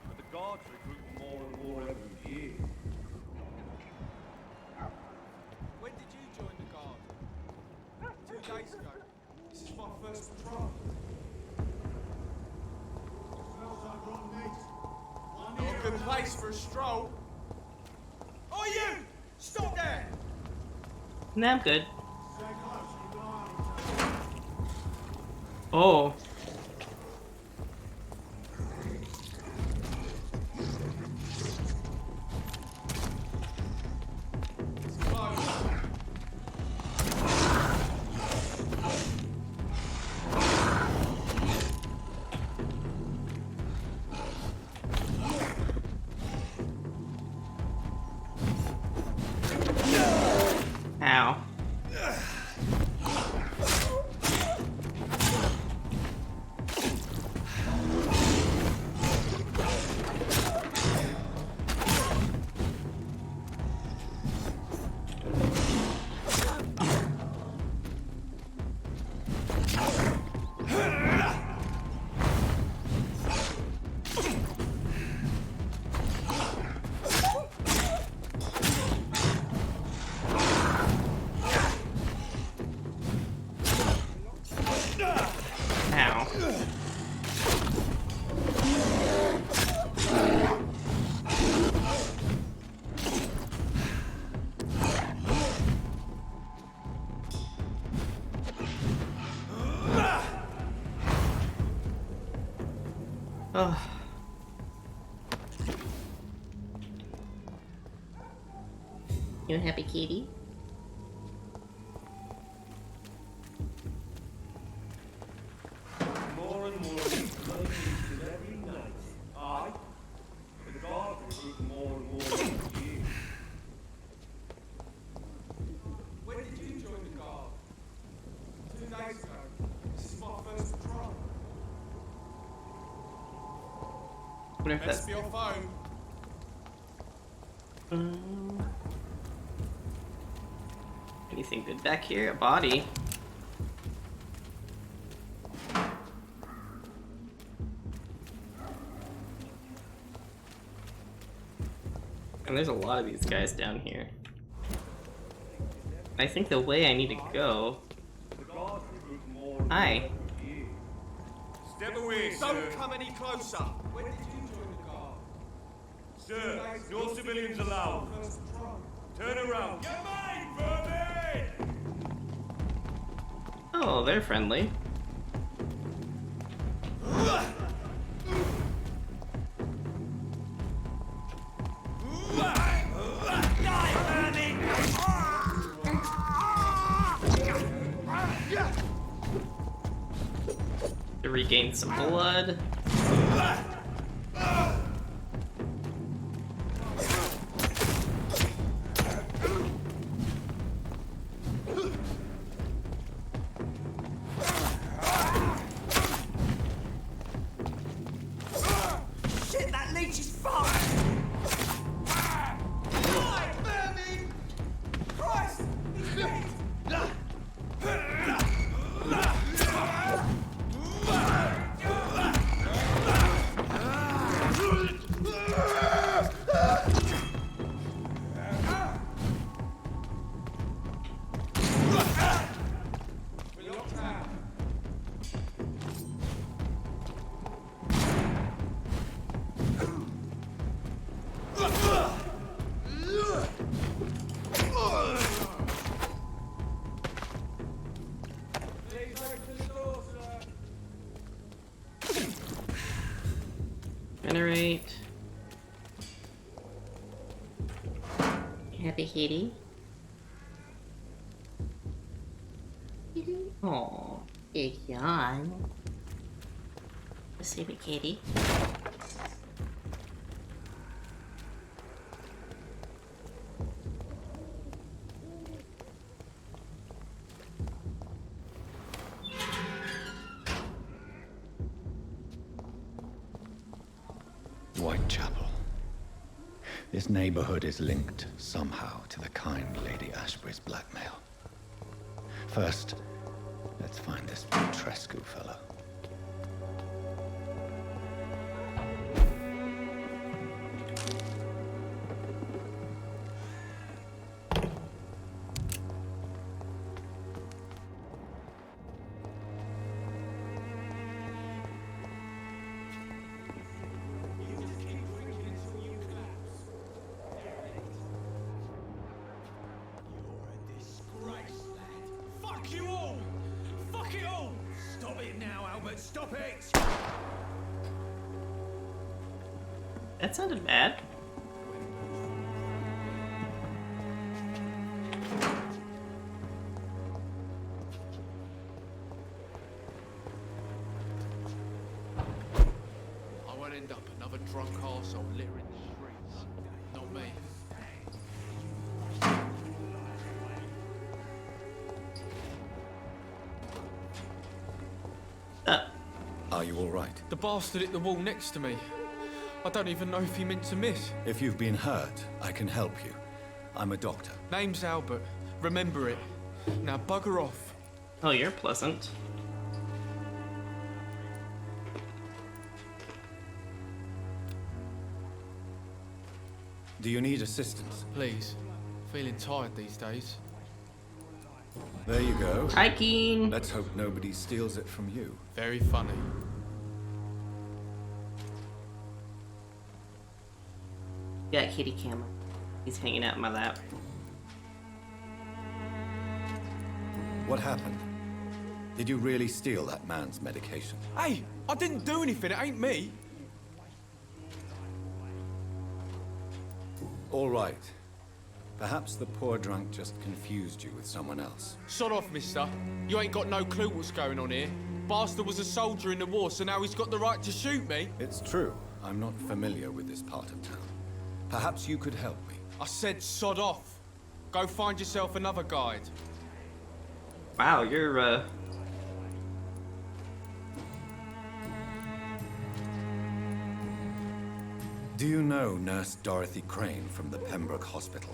but the guards recruit more and more every year. When did you join the guard? 2 days ago. This is my first patrol. Smells like rotten meat. Not a good place for a stroll. Oh, you! Stop there! Nah, I'm good. Oh. Oh. You happy, kitty? More and more of these bloody leeches every night. Aye. The guards recruit more and more every year. When did you join the guard? 2 days ago. This is my first patrol. Wonder if Let's that's... be your phone. Anything good back here? A body. And there's a lot of these guys down here. I think the way I need to go... Hi. Step away, sir. Don't come any closer. When did you join the guard? Sir, no civilians allowed. Turn around. Get mine, Phobia! Oh, they're friendly. To regain some blood. Shit, that leech is fucked! Why, vermin! Christ! He's dead! Generate. Happy kitty. Aw, big yawn. A sleepy kitty. Whitechapel. This neighborhood is linked somehow to the kind Lady Ashbury's blackmail. First, let's find this Trescu fellow. Fuck you all! Fuck it all! Stop it now, Albert! Stop it! That sounded bad. I won't end up another drunk arsehole littering the streets. Not me. Are you all right? The bastard hit the wall next to me. I don't even know if he meant to miss. If you've been hurt, I can help you. I'm a doctor. Name's Albert. Remember it. Now bugger off. Oh, you're pleasant. Do you need assistance? Please. Feeling tired these days. There you go. Hiking. Let's hope nobody steals it from you. Very funny. Got kitty camera. He's hanging out in my lap. What happened? Did you really steal that man's medication? Hey, I didn't do anything. It ain't me. All right. Perhaps the poor drunk just confused you with someone else. Sod off, mister. You ain't got no clue what's going on here. Bastard was a soldier in the war, so now he's got the right to shoot me. It's true. I'm not familiar with this part of town. Perhaps you could help me. I said sod off. Go find yourself another guide. Wow, you're, Do you know Nurse Dorothy Crane from the Pembroke Hospital?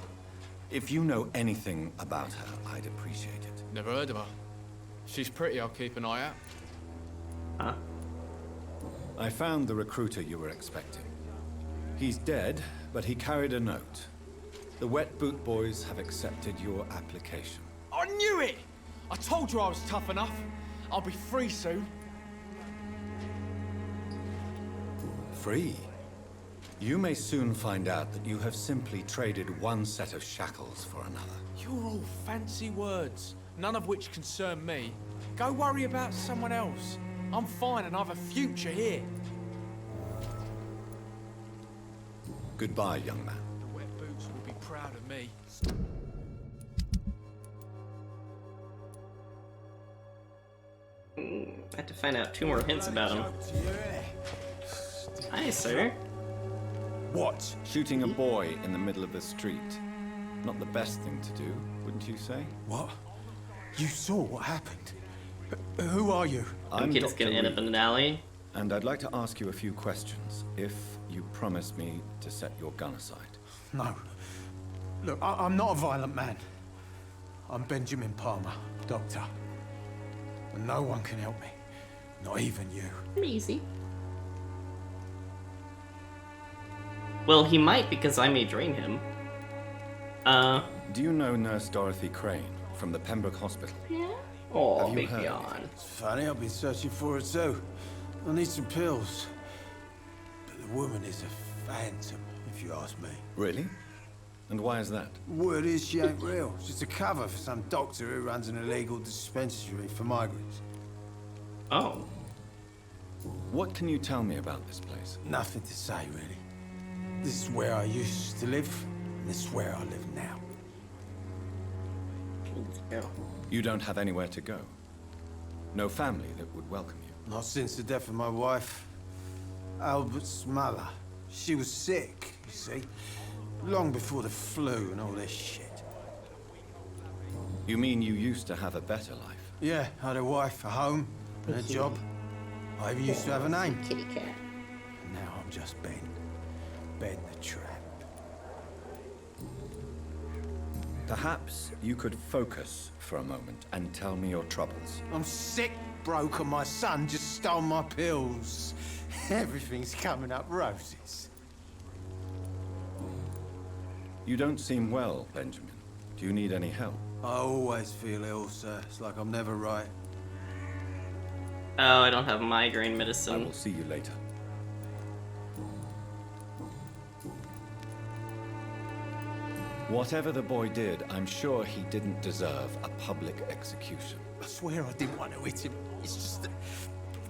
If you know anything about her, I'd appreciate it. Never heard of her. She's pretty, I'll keep an eye out. Huh? I found the recruiter you were expecting. He's dead, but he carried a note. The Wet Boot Boys have accepted your application. I knew it! I told you I was tough enough. I'll be free soon. Free? You may soon find out that you have simply traded one set of shackles for another. You're all fancy words, none of which concern me. Go worry about someone else. I'm fine and I've a future here. Goodbye, young man. The Wet Boots will be proud of me. I have to find out 2 more hints about him. Hi, sir. What? Shooting a boy in the middle of the street. Not the best thing to do, wouldn't you say? What? You saw what happened? Who are you? I'm kid's gonna end up in an alley. And I'd like to ask you a few questions, if you promise me to set your gun aside. No. Look, I'm not a violent man. I'm Benjamin Palmer, doctor. And no one can help me. Not even you. Easy. Well, he might because I may drain him. Do you know Nurse Dorothy Crane from the Pembroke Hospital? Yeah. Oh, Have you big heard? yawn. It's funny, I've been searching for her too. I need some pills. But the woman is a phantom, if you ask me. Really? And why is that? Word is she ain't real. She's a cover for some doctor who runs an illegal dispensary for migrants. Oh. What can you tell me about this place? Nothing to say, really. This is where I used to live, and this is where I live now. You don't have anywhere to go? No family that would welcome you? Not since the death of my wife, Albert's mother. She was sick, you see. Long before the flu and all this shit. You mean you used to have a better life? Yeah, I had a wife, a home, and a job. I even used to have a name. Kitty cat. Now I'm just Ben. Ben the Tramp. Perhaps you could focus for a moment and tell me your troubles. I'm sick, broke, and my son just stole my pills. Everything's coming up roses. You don't seem well, Benjamin. Do you need any help? I always feel ill, sir. It's like I'm never right. Oh, I don't have migraine I medicine. will see you later. Whatever the boy did, I'm sure he didn't deserve a public execution. I swear I didn't want to hit him. It's just that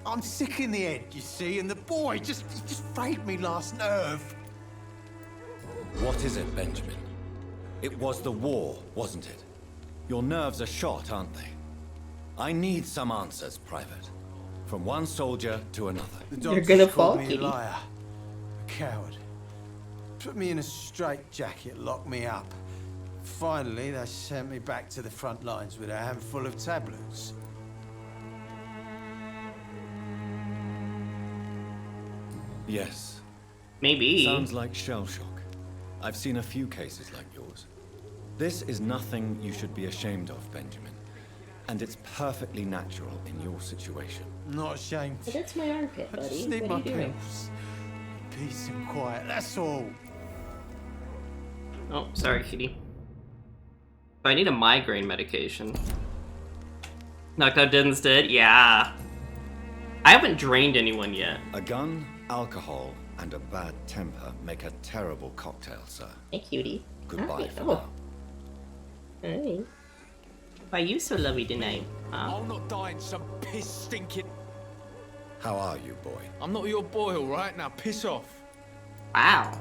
I'm sick in the head, you see, and the boy just frayed me last nerve. What is it, Benjamin? It was the war, wasn't it? Your nerves are shot, aren't they? I need some answers, Private. From one soldier to another. The You're doctors gonna called fall, me Kitty. a liar, a coward. Put me in a straitjacket, locked me up. Finally, they sent me back to the front lines with a handful of tablets. Yes. Maybe. Sounds like shell shock. I've seen a few cases like yours. This is nothing you should be ashamed of, Benjamin. And it's perfectly natural in your situation. Not ashamed. But that's my armpit, I buddy. just need What my are you doing? pills. Peace and quiet, that's all. Oh, sorry, kitty. I need a migraine medication. Knocked out dead instead? Yeah. I haven't drained anyone yet. A gun, alcohol, and a bad temper make a terrible cocktail, sir. Hey, cutie. Goodbye Hi. for Oh. now. Hey. Why are you so lovely tonight? Huh? I'll not die in some piss stinking. How are you, boy? I'm not your boy, all right? Now piss off. Wow.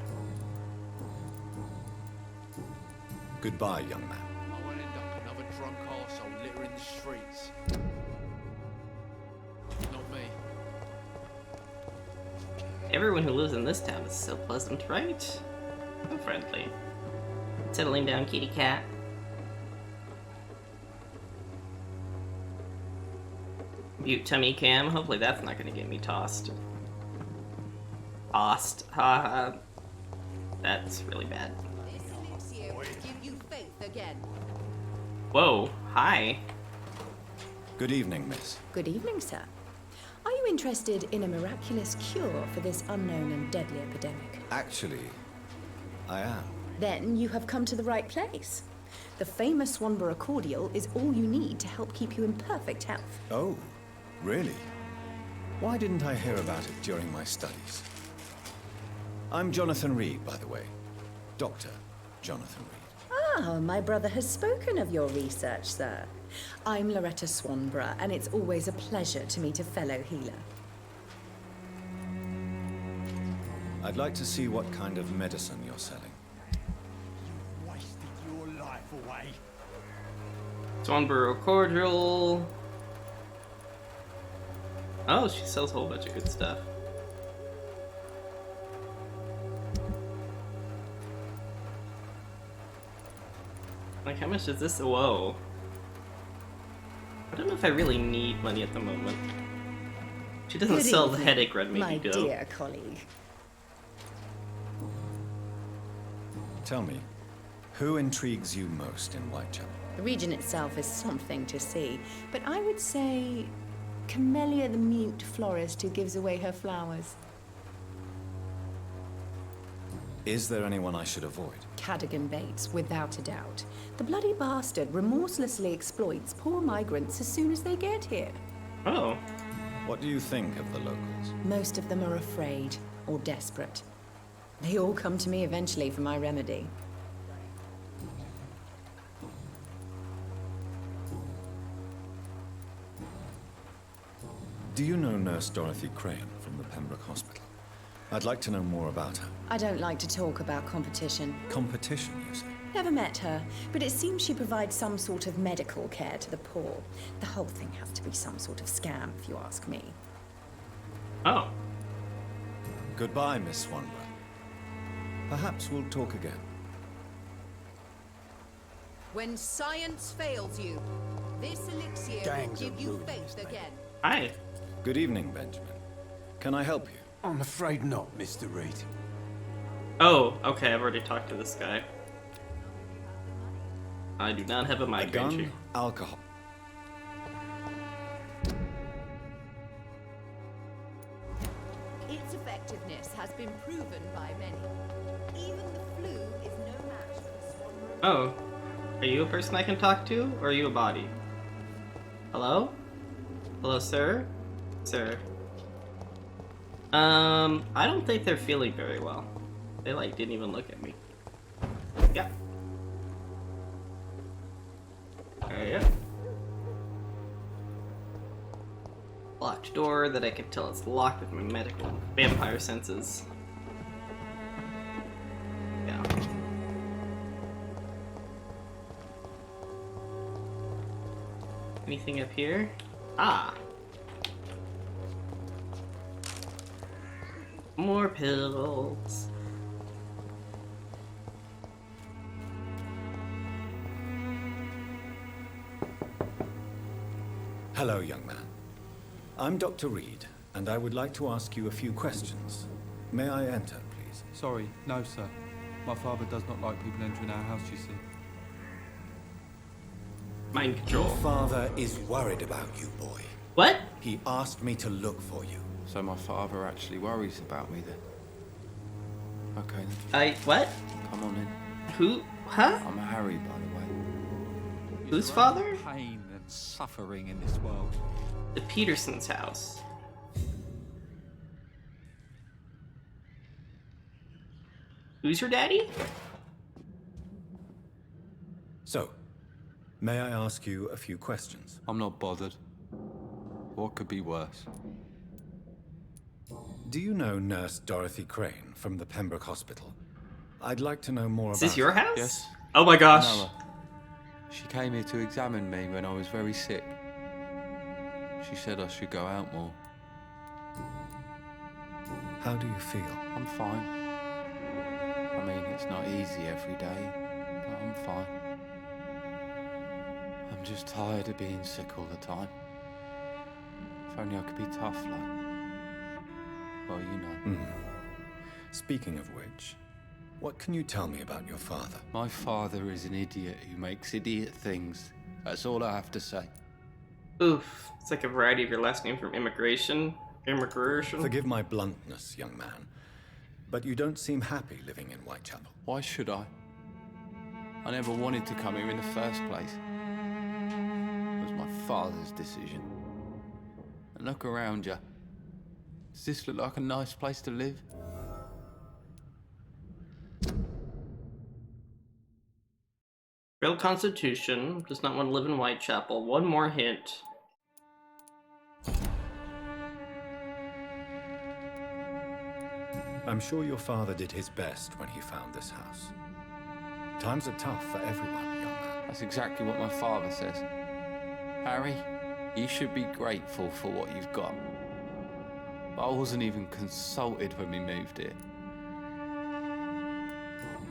Goodbye, young man. I won't end up another drunk arsehole littering the streets. Not me. Everyone who lives in this town is so pleasant, right? So friendly. Settling down, kitty cat. Mute tummy cam. Hopefully that's not gonna get me tossed. Tossed. Haha. That's really bad. This elixir will give you faith again. Whoa. Hi. Good evening, miss. Good evening, sir. Are you interested in a miraculous cure for this unknown and deadly epidemic? Actually, I am. Then you have come to the right place. The famous Swanborough cordial is all you need to help keep you in perfect health. Oh, really? Why didn't I hear about it during my studies? I'm Jonathan Reed, by the way. Dr. Jonathan Reed. Ah, my brother has spoken of your research, sir. I'm Loretta Swanborough, and it's always a pleasure to meet a fellow healer. I'd like to see what kind of medicine you're selling. You wasted your life away. Swanborough cordial. Oh, she sells a whole bunch of good stuff. Like, how much is this? Whoa. I don't know if I really need money at the moment. She doesn't sell the headache remedy, my though. dear colleague. Tell me, who intrigues you most in Whitechapel? The region itself is something to see, but I would say Camellia the mute florist who gives away her flowers. Is there anyone I should avoid? Cadogan Bates, without a doubt. The bloody bastard remorselessly exploits poor migrants as soon as they get here. Oh. What do you think of the locals? Most of them are afraid or desperate. They all come to me eventually for my remedy. Do you know Nurse Dorothy Crane from the Pembroke Hospital? I'd like to know more about her. I don't like to talk about competition. Competition, you say? Never met her, but it seems she provides some sort of medical care to the poor. The whole thing has to be some sort of scam, if you ask me. Oh. Goodbye, Miss Swanborough. Perhaps we'll talk again. When science fails you, this elixir Gangs will are give you ruining faith this place. again. Hi. Good evening, Benjamin. Can I help you? I'm afraid not, Mr. Reed. Oh, okay, I've already talked to this guy. I do not have a A migraine. gun, alcohol. Its effectiveness has been proven by many. Even the flu is no match for the Swanborough. Oh. Are you a person I can talk to, or are you a body? Hello? Hello, sir? Sir. I don't think they're feeling very well. They, like, didn't even look at me. Yeah. Yeah. Locked door that I can tell it's locked with my medical vampire senses. Yeah. Anything up here? Ah! More pills. Hello, young man. I'm Dr. Reed, and I would like to ask you a few questions. May I enter, please? Sorry, no, sir. My father does not like people entering our house, you see. Mind control. Your father is worried about you, boy. What? He asked me to look for you. So my father actually worries about me then? Okay then. What? Come on in. Who? Huh? I'm Harry, by the way. Whose father? Pain and suffering in this world. The Peterson's house. Who's your daddy? So, may I ask you a few questions? I'm not bothered. What could be worse? Do you know Nurse Dorothy Crane from the Pembroke Hospital? I'd like to know more about Is this your her. house? Yes, Oh my gosh. I know her. She came here to examine me when I was very sick. She said I should go out more. How do you feel? I'm fine. I mean, it's not easy every day, but I'm fine. I'm just tired of being sick all the time. If only I could be tough, like... Well, you know. Speaking of which, what can you tell me about your father? My father is an idiot who makes idiot things. That's all I have to say. Oof. It's like a variety of your last name from immigration. Forgive my bluntness, young man, but you don't seem happy living in Whitechapel. Why should I? I never wanted to come here in the first place. It was my father's decision. And look around you. Does this look like a nice place to live? Real Constitution. Does not want to live in Whitechapel. One more hint. I'm sure your father did his best when he found this house. Times are tough for everyone, young man. That's exactly what my father says. Harry, you should be grateful for what you've got. I wasn't even consulted when we moved here.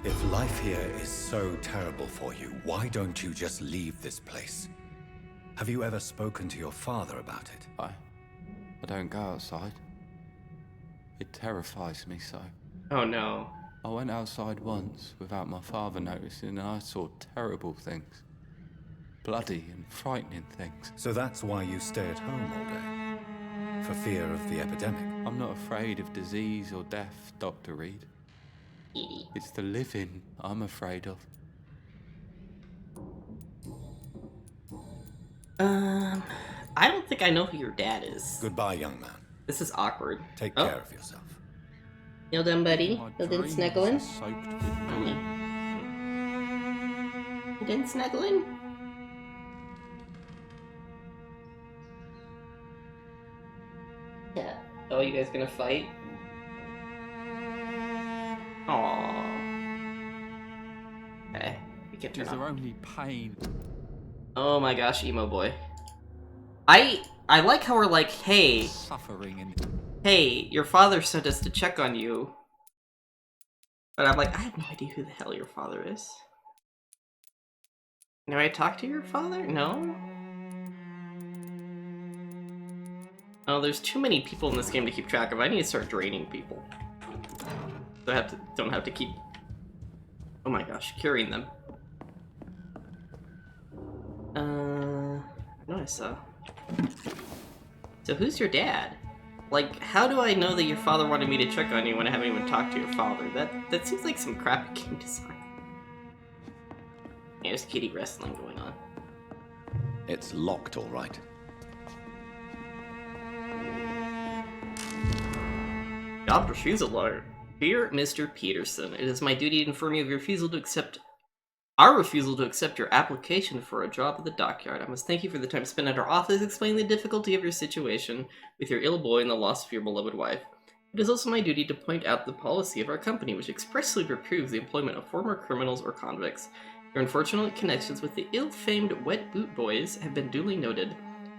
If life here is so terrible for you, why don't you just leave this place? Have you ever spoken to your father about it? I don't go outside. It terrifies me so. Oh no. I went outside once without my father noticing and I saw terrible things. Bloody and frightening things. So that's why you stay at home all day? For fear of the epidemic? I'm not afraid of disease or death, Dr. Reed. It's the living I'm afraid of. I don't think I know who your dad is. Goodbye, young man. This is awkward. Take care of yourself. You done, buddy? You done snuggling? You done snuggling? Yeah. Oh, you guys gonna fight? Aww. Okay. We can turn Is off. there only pain? Oh my gosh, emo boy. I like how we're like, hey, Suffering and... hey, your father sent us to check on you. But I'm like, I have no idea who the hell your father is. Do I talk to your father? No? Oh, there's too many people in this game to keep track of. I need to start draining people. So I don't have to keep, oh my gosh, curing them. No, I saw. So who's your dad? Like, how do I know that your father wanted me to check on you when I haven't even talked to your father? That seems like some crappy game design. Yeah, there's kitty wrestling going on. It's locked, all right. Job refusal letter. Dear Mr. Peterson, it is my duty to inform you of your refusal to accept your application for a job at the dockyard. I must thank you for the time spent at our office explaining the difficulty of your situation with your ill boy and the loss of your beloved wife. It is also my duty to point out the policy of our company, which expressly reproves the employment of former criminals or convicts. Your unfortunate connections with the ill-famed Wet Boot Boys have been duly noted.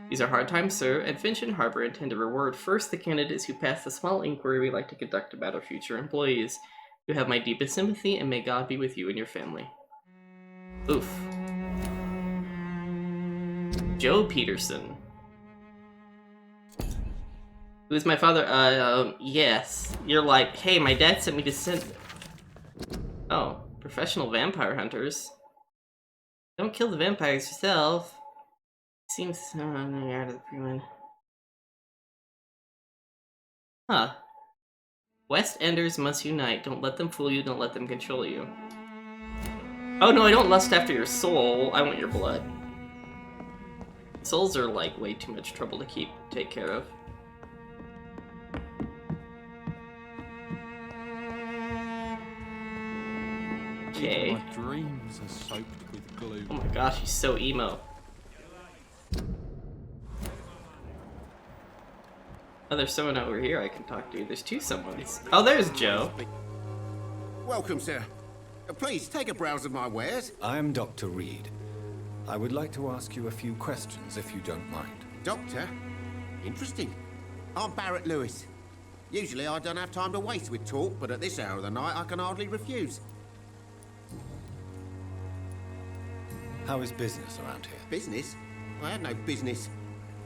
These are hard times, sir, and Finch and Harbour intend to reward first the candidates who pass the small inquiry we like to conduct about our future employees. You have my deepest sympathy, and may God be with you and your family. Oof. Joe Peterson. Who's my father? Yes. You're like, hey, my dad sent me to send... Oh, professional vampire hunters. Don't kill the vampires yourself. Seems out of the pre-win. Huh. West Enders must unite. Don't let them fool you, don't let them control you. Oh no, I don't lust after your soul. I want your blood. Souls are like way too much trouble to take care of. Okay. My dreams are soaked with glue. Oh my gosh, he's so emo. Oh, there's someone over here I can talk to. There's two someones. Oh, there's Joe. Welcome, sir. Please, take a browse of my wares. I am Dr. Reed. I would like to ask you a few questions, if you don't mind. Doctor? Interesting. I'm Barrett Lewis. Usually I don't have time to waste with talk, but at this hour of the night I can hardly refuse. How is business around here? Business? I have no business.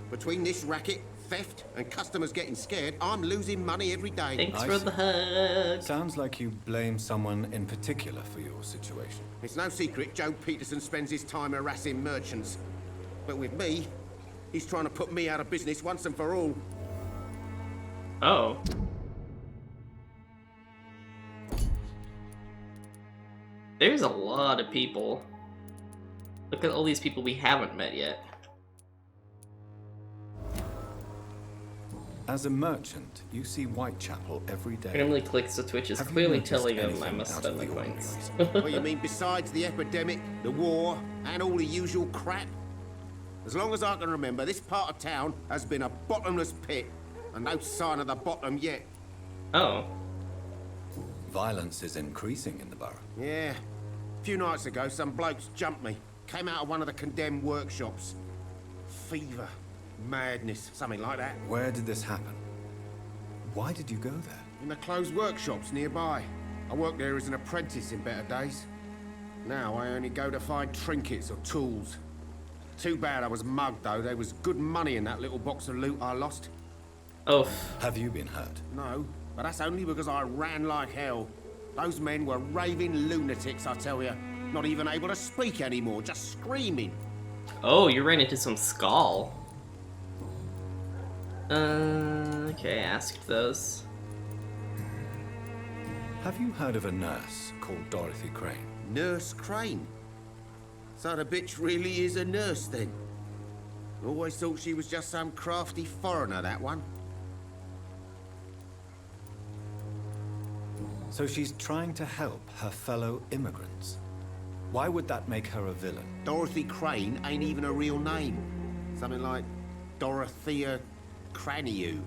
Between this racket, theft, and customers getting scared, I'm losing money every day. Thanks for the hug. Sounds like you blame someone in particular for your situation. It's no secret Joe Peterson spends his time harassing merchants. But with me, he's trying to put me out of business once and for all. Oh. There's a lot of people. Look at all these people we haven't met yet. As a merchant, you see WhiteChapel every day. Randomly clicks to Twitch is Have you clearly noticed telling him I anything must out spend of the the ordinary coins. What you mean besides the epidemic, the war, and all the usual crap? As long as I can remember, this part of town has been a bottomless pit, and no sign of the bottom yet. Oh. Violence is increasing in the borough. Yeah. A few nights ago, some blokes jumped me. Came out of one of the condemned workshops. Fever, madness, something like that. Where did this happen? Why did you go there? In the closed workshops nearby. I worked there as an apprentice in better days. Now I only go to find trinkets or tools. Too bad I was mugged, though. There was good money in that little box of loot I lost. Oh. Have you been hurt? No, but that's only because I ran like hell. Those men were raving lunatics, I tell you. Not even able to speak anymore, just screaming. Oh, you ran into some skull. Okay, asked those. Have you heard of a nurse called Dorothy Crane? Nurse Crane? So the bitch really is a nurse, then? Always thought she was just some crafty foreigner, that one. So she's trying to help her fellow immigrants. Why would that make her a villain? Dorothy Crane ain't even a real name. Something like Dorothea Craniu.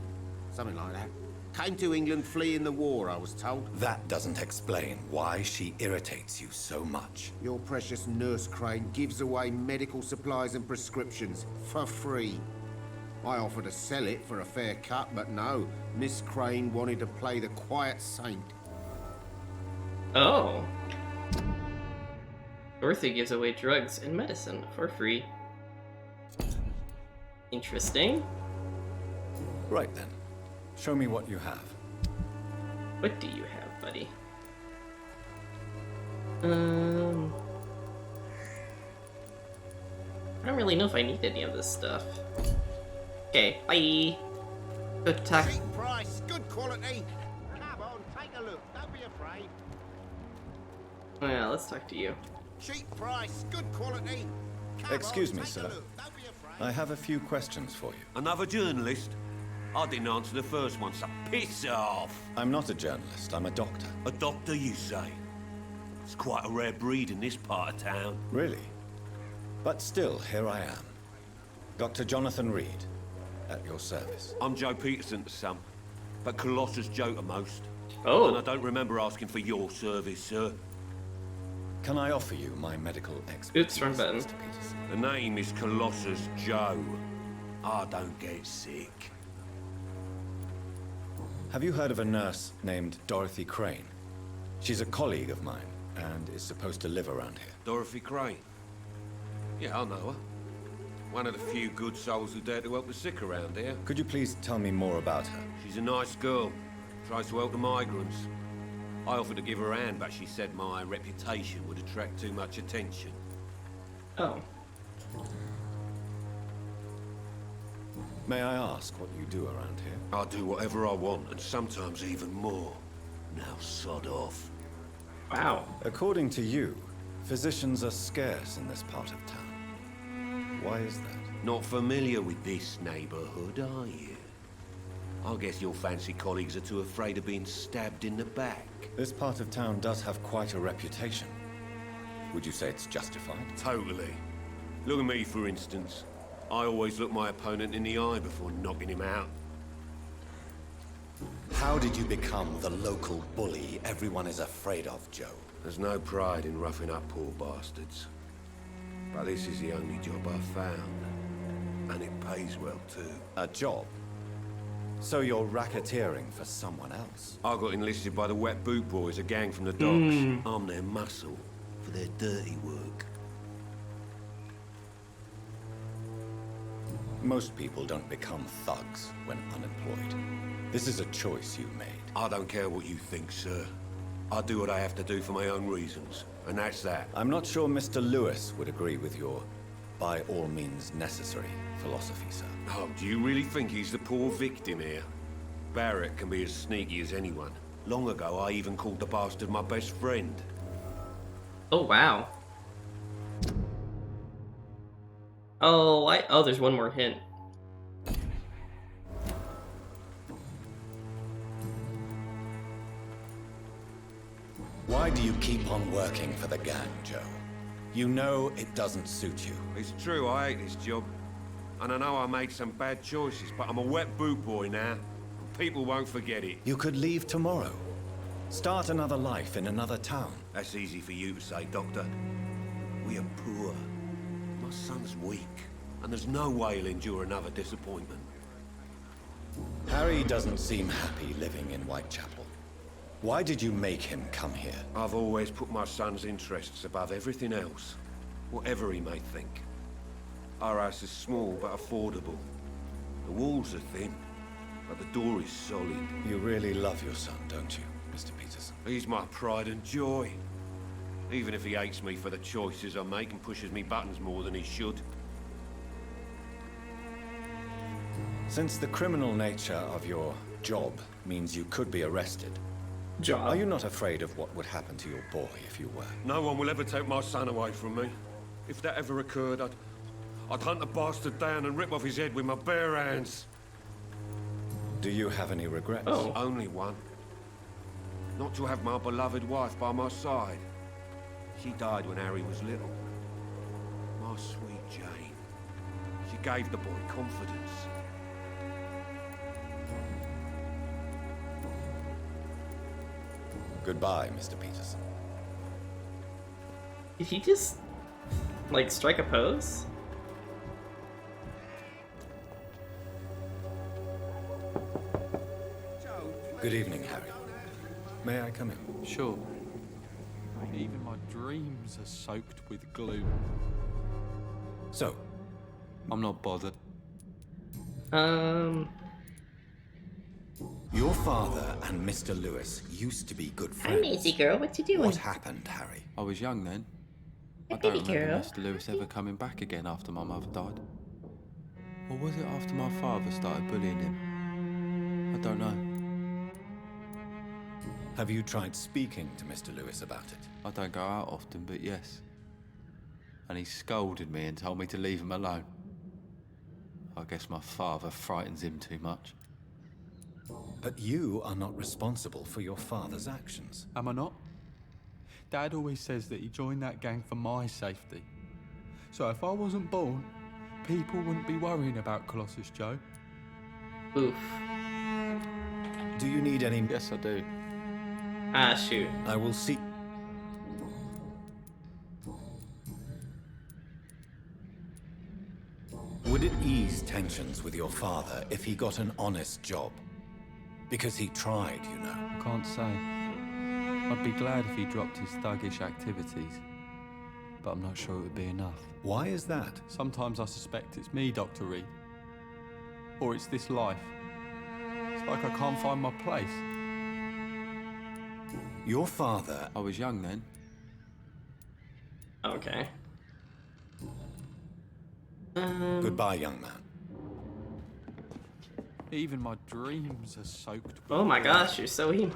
Something like that. Came to England fleeing the war, I was told. That doesn't explain why she irritates you so much. Your precious Nurse Crane gives away medical supplies and prescriptions for free. I offered to sell it for a fair cut, but no. Miss Crane wanted to play the quiet saint. Oh. Dorothy gives away drugs and medicine for free. Interesting. Right then. Show me what you have. What do you have, buddy? I don't really know if I need any of this stuff. Okay, bye. Good talk. Cheap price, good quality. Come on, take a look. Don't be afraid. Oh, yeah, let's talk to you. Cheap price, good quality. Excuse me, sir. I have a few questions for you. Another journalist? I didn't answer the first one, so piss off. I'm not a journalist, I'm a doctor. A doctor, you say? It's quite a rare breed in this part of town. Really? But still, here I am. Dr. Jonathan Reed, at your service. I'm Joe Peterson to some, but Colossus Joe to most. Oh. And I don't remember asking for your service, sir. Can I offer you my medical expertise? Oops, wrong button. Mr. Peterson? The name is Colossus Joe. I don't get sick. Have you heard of a nurse named Dorothy Crane? She's a colleague of mine, and is supposed to live around here. Dorothy Crane? Yeah, I know her. One of the few good souls who dare to help the sick around here. Could you please tell me more about her? She's a nice girl. Tries to help the migrants. I offered to give her a hand, but she said my reputation would attract too much attention. Oh. May I ask what you do around here? I do whatever I want, and sometimes even more. Now sod off. Wow. According to you, physicians are scarce in this part of town. Why is that? Not familiar with this neighborhood, are you? I guess your fancy colleagues are too afraid of being stabbed in the back. This part of town does have quite a reputation. Would you say it's justified? Totally. Look at me, for instance. I always look my opponent in the eye before knocking him out. How did you become the local bully everyone is afraid of, Joe? There's no pride in roughing up poor bastards. But this is the only job I've found. And it pays well, too. A job? So you're racketeering for someone else? I got enlisted by the Wet Boot Boys, a gang from the docks. I'm their muscle for their dirty work. Most people don't become thugs when unemployed. This is a choice you made. I don't care what you think, sir. I do what I have to do for my own reasons, and that's that. I'm not sure Mr. Lewis would agree with your by all means necessary philosophy, sir. Oh, do you really think he's the poor victim here? Barrett can be as sneaky as anyone. Long ago, I even called the bastard my best friend. Oh, wow. Oh, there's one more hint. Why do you keep on working for the gang, Joe? You know it doesn't suit you. It's true, I hate this job. And I know I made some bad choices, but I'm a wet boot boy now. And people won't forget it. You could leave tomorrow. Start another life in another town. That's easy for you to say, Doctor. We are poor. My son's weak. And there's no way he'll endure another disappointment. Harry doesn't seem happy living in Whitechapel. Why did you make him come here? I've always put my son's interests above everything else. Whatever he may think. Our house is small but affordable. The walls are thin, but the door is solid. You really love your son, don't you, Mr. Peterson? He's my pride and joy. Even if he hates me for the choices I make and pushes me buttons more than he should. Since the criminal nature of your job means you could be arrested, are you not afraid of what would happen to your boy if you were? No one will ever take my son away from me. If that ever occurred, I'd hunt the bastard down and rip off his head with my bare hands. Do you have any regrets? Oh. Only one. Not to have my beloved wife by my side. She died when Harry was little. My sweet Jane. She gave the boy confidence. Goodbye, Mr. Peterson. Did he just, like, strike a pose? Good evening, Harry. May I come in? Sure. Even my dreams are soaked with gloom. So? I'm not bothered. Your father and Mr. Lewis used to be good friends. Hi, Maisie girl. What you doing? What happened, Harry? I was young then. Hey, I don't baby remember girl. Mr. Lewis ever coming back again after my mother died. Or was it after my father started bullying him? I don't know. Have you tried speaking to Mr. Lewis about it? I don't go out often, but yes. And he scolded me and told me to leave him alone. I guess my father frightens him too much. But you are not responsible for your father's actions. Am I not? Dad always says that he joined that gang for my safety. So if I wasn't born, people wouldn't be worrying about Colossus Joe. Oof. Do you need any... Yes, I do. Ah, shoot. I will see... Would it ease tensions with your father if he got an honest job? Because he tried, you know. I can't say. I'd be glad if he dropped his thuggish activities. But I'm not sure it would be enough. Why is that? Sometimes I suspect it's me, Dr. Reed. Or it's this life. It's like I can't find my place. Your father... I was young then. Okay. Goodbye, young man. Even my dreams are soaked with... Oh my gosh, you're so emo.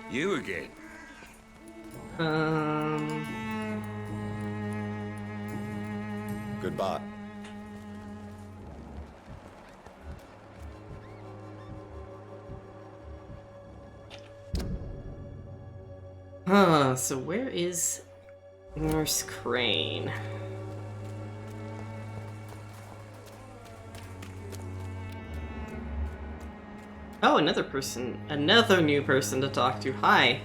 You again? Goodbye. So where is Nurse Crane? Oh, another person. Another new person to talk to. Hi.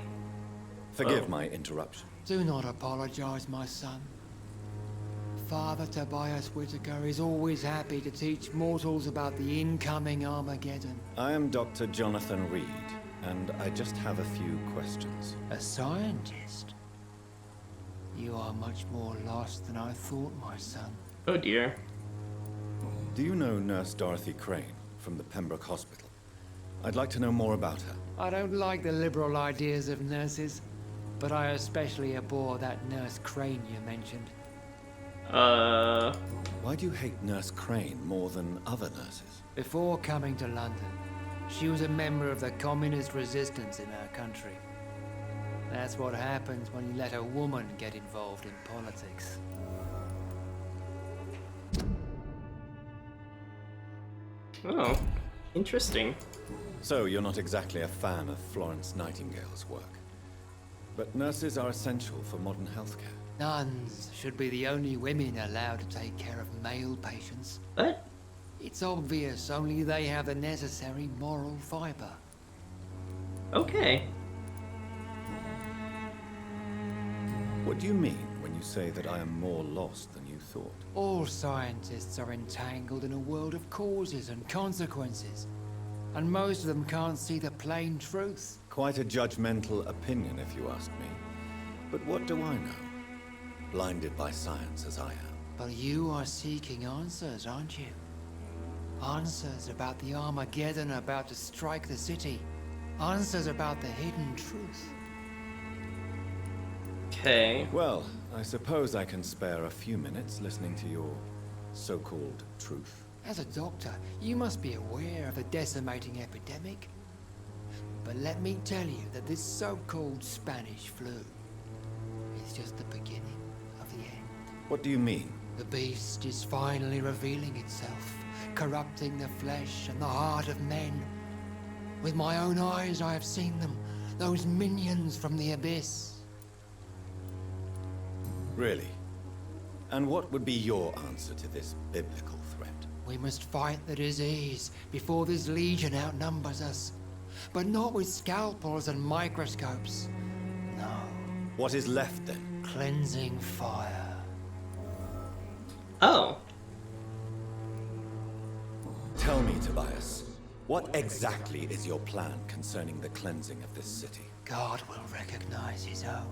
Forgive my interruption. Do not apologize, my son. Father Tobias Whitaker is always happy to teach mortals about the incoming Armageddon. I am Dr. Jonathan Reed, and I just have a few questions. A scientist? You are much more lost than I thought, my son. Oh dear. Do you know Nurse Dorothy Crane from the Pembroke Hospital? I'd like to know more about her. I don't like the liberal ideas of nurses, but I especially abhor that Nurse Crane you mentioned. Why do you hate Nurse Crane more than other nurses? Before coming to London, she was a member of the communist resistance in our country. That's what happens when you let a woman get involved in politics. Oh, interesting. So you're not exactly a fan of Florence Nightingale's work. But nurses are essential for modern healthcare. Nuns should be the only women allowed to take care of male patients. What? It's obvious only they have the necessary moral fiber. Okay. What do you mean when you say that I am more lost than you thought? All scientists are entangled in a world of causes and consequences, and most of them can't see the plain truth. Quite a judgmental opinion, if you ask me. But what do I know? Blinded by science as I am. But you are seeking answers, aren't you? Answers about the Armageddon about to strike the city. Answers about the hidden truth. Okay. Well, I suppose I can spare a few minutes listening to your so-called truth. As a doctor, you must be aware of the decimating epidemic. But let me tell you that this so-called Spanish flu is just the beginning of the end. What do you mean? The beast is finally revealing itself, corrupting the flesh and the heart of men. With my own eyes I have seen them, those minions from the abyss. Really? And what would be your answer to this biblical threat? We must fight the disease before this legion outnumbers us. But not with scalpels and microscopes. No. What is left then? Cleansing fire. Oh. Tell me, Tobias, what exactly is your plan concerning the cleansing of this city? God will recognize his own.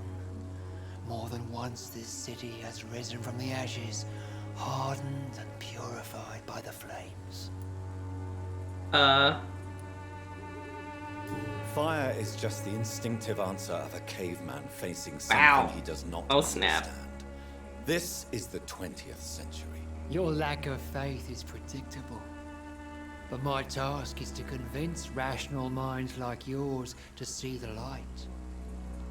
More than once this city has risen from the ashes, hardened and purified by the flames. Fire is just the instinctive answer of a caveman facing something he does not understand. This is the 20th century. Your lack of faith is predictable. But my task is to convince rational minds like yours to see the light.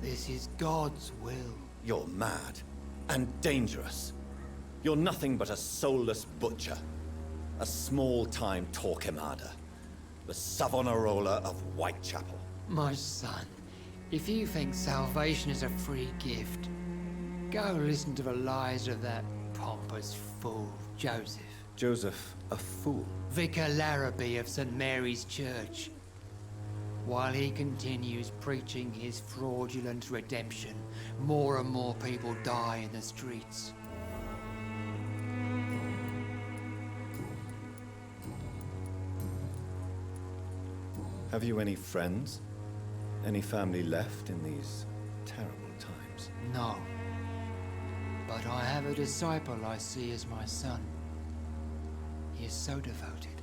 This is God's will. You're mad and dangerous. You're nothing but a soulless butcher. A small-time Torquemada. The Savonarola of Whitechapel. My son, if you think salvation is a free gift, go listen to the lies of that pompous fool, Joseph. Joseph, a fool? Vicar Larrabee of St. Mary's Church. While he continues preaching his fraudulent redemption, more and more people die in the streets. Have you any friends? Any family left in these terrible times? No. But I have a disciple I see as my son. He is so devoted.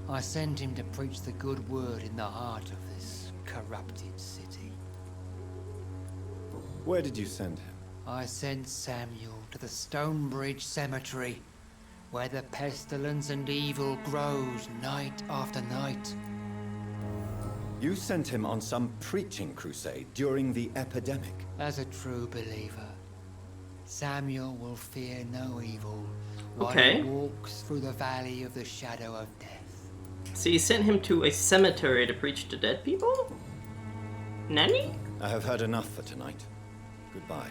I sent him to preach the good word in the heart of this corrupted city. Where did you send him? I sent Samuel to the Stonebridge Cemetery, where the pestilence and evil grows night after night. You sent him on some preaching crusade during the epidemic. As a true believer, Samuel will fear no evil while Okay. he walks through the valley of the shadow of death. So you sent him to a cemetery to preach to dead people? Nanny? I have heard enough for tonight. Goodbye.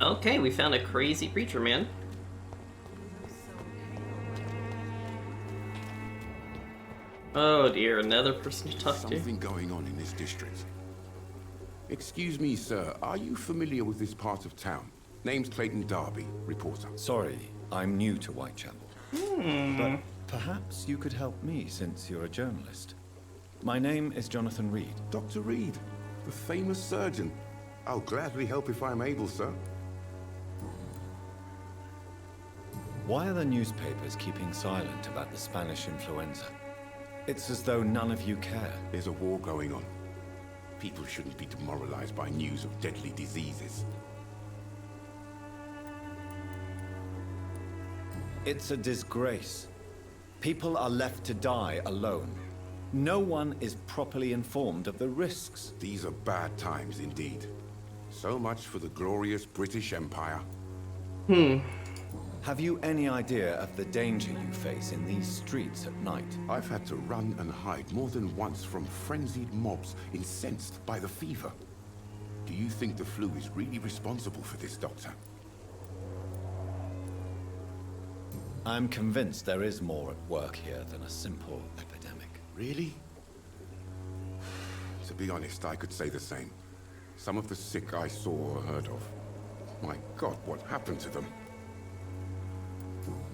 Okay, we found a crazy preacher man. Oh dear, another person to talk to. Something going on in this district. Excuse me, sir. Are you familiar with this part of town? Name's Clayton Darby, reporter. Sorry, I'm new to Whitechapel. But perhaps you could help me since you're a journalist. My name is Jonathan Reed. Dr. Reed, the famous surgeon. I'll gladly help if I'm able, sir. Why are the newspapers keeping silent about the Spanish influenza? It's as though none of you care. There's a war going on. People shouldn't be demoralized by news of deadly diseases. It's a disgrace. People are left to die alone. No one is properly informed of the risks. These are bad times indeed. So much for the glorious British Empire. Have you any idea of the danger you face in these streets at night? I've had to run and hide more than once from frenzied mobs incensed by the fever. Do you think the flu is really responsible for this, Doctor? I'm convinced there is more at work here than a simple epidemic. Really? To be honest, I could say the same. Some of the sick I saw or heard of. My God, what happened to them?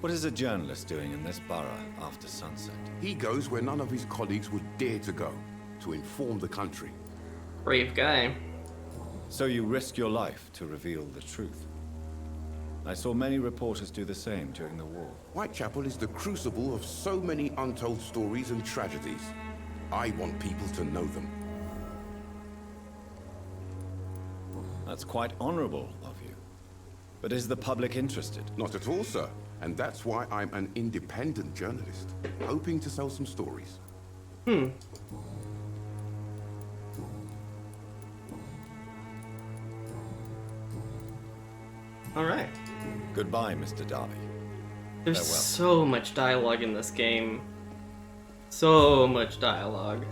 What is a journalist doing in this borough after sunset? He goes where none of his colleagues would dare to go, to inform the country. Brave guy. So you risk your life to reveal the truth. I saw many reporters do the same during the war. Whitechapel is the crucible of so many untold stories and tragedies. I want people to know them. That's quite honorable of you. But is the public interested? Not at all, sir. And that's why I'm an independent journalist, hoping to sell some stories. Alright. Goodbye, Mr. Darby. There's so much dialogue in this game. So much dialogue.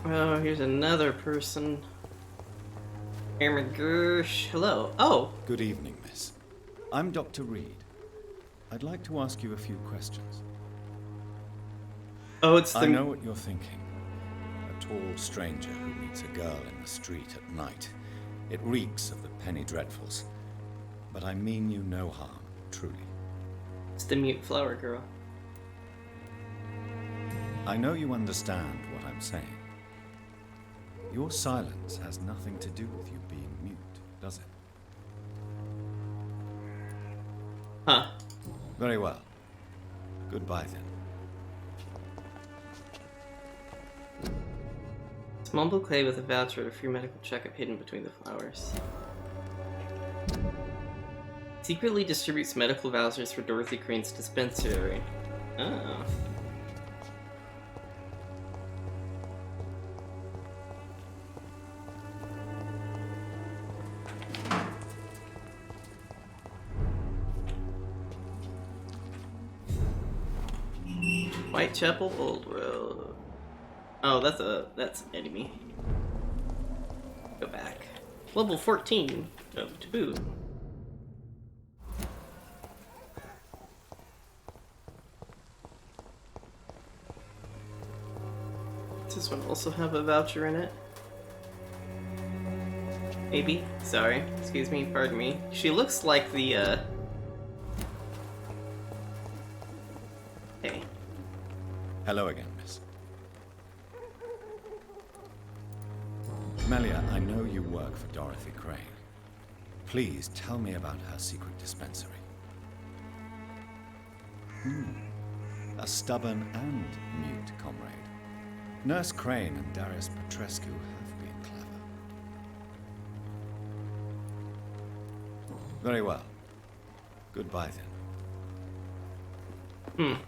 Oh, here's another person. Aaron Gersh. Hello. Oh! Good evening, miss. I'm Dr. Reed. I'd like to ask you a few questions. Oh, it's the... I know what you're thinking. A tall stranger who meets a girl in the street at night. It reeks of the penny dreadfuls. But I mean you no harm, truly. It's the mute flower girl. I know you understand what I'm saying. Your silence has nothing to do with you being mute, does it? Huh. Very well. Goodbye then. Small clay with a voucher at a free medical checkup hidden between the flowers. Secretly distributes medical vouchers for Dorothy Crane's dispensary. Oh. WhiteChapel Old Road. Oh, that's an enemy. Go back. Level 14 of Taboo. Does this one also have a voucher in it? Maybe? Sorry. Excuse me, pardon me. She looks like the, Hey. Hello again, miss. Melia, I know you work for Dorothy Crane. Please tell me about her secret dispensary. A stubborn and mute comrade. Nurse Crane and Darius Petrescu have been clever. Very well. Goodbye then.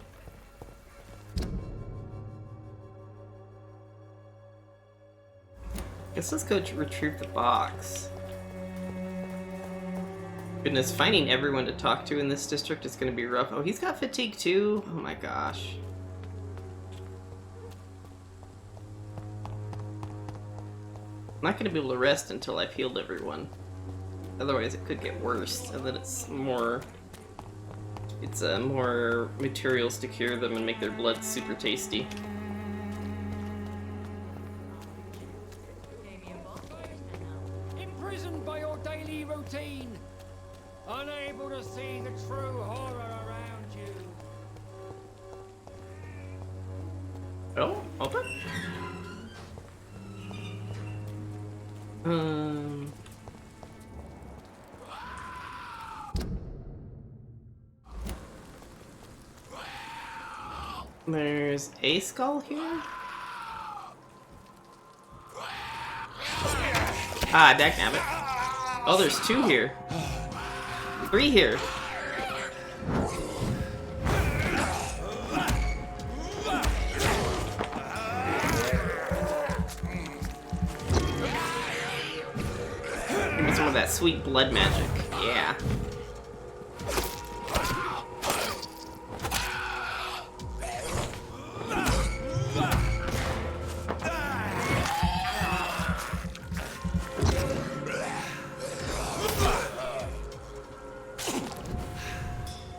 Guess let's go retrieve the box. Goodness, finding everyone to talk to in this district is going to be rough. Oh, he's got fatigue too? Oh my gosh. I'm not going to be able to rest until I've healed everyone. Otherwise it could get worse, and then it's more materials to cure them and make their blood super tasty. Imprisoned by your daily routine, unable to see the true horror around you. Oh, open? There's a skull here? Ah, dagnabbit. Oh, there's 2 here. 3 here. Give me some of that sweet blood magic. Yeah.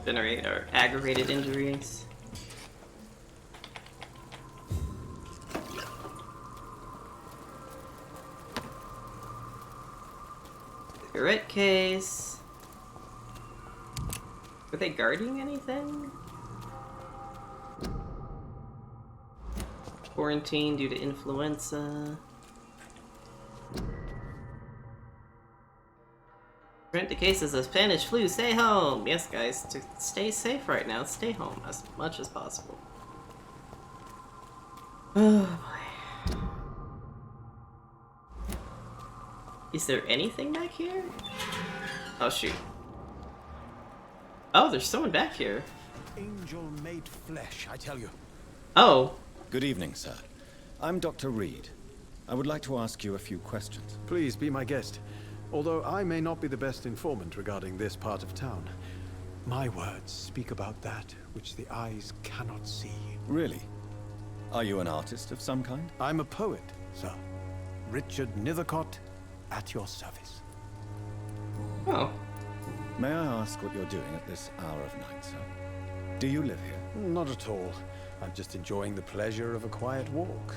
Generate or aggravated injuries. Cigarette case. Were they guarding anything? Quarantine due to influenza. Prevent the cases of Spanish flu. Stay home. Yes, guys, to stay safe right now, stay home as much as possible. Oh boy. Is there anything back here? Oh shoot. Oh, there's someone back here. Angel made flesh, I tell you. Oh. Good evening, sir. I'm Dr. Reed. I would like to ask you a few questions. Please be my guest. Although I may not be the best informant regarding this part of town, my words speak about that which the eyes cannot see. Really? Are you an artist of some kind? I'm a poet, sir. Richard Nethercott, at your service. Oh. May I ask what you're doing at this hour of night, sir? Do you live here? Not at all. I'm just enjoying the pleasure of a quiet walk.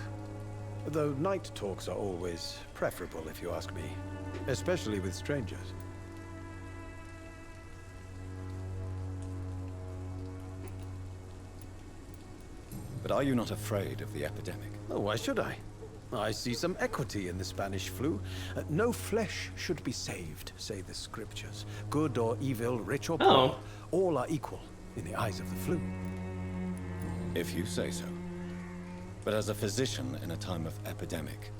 Though night talks are always preferable, if you ask me. Especially with strangers. But are you not afraid of the epidemic? Oh, why should I? I see some equity in the Spanish flu. No flesh should be saved, say the scriptures. Good or evil, rich or poor, all are equal in the eyes of the flu. If you say so. But as a physician in a time of epidemic,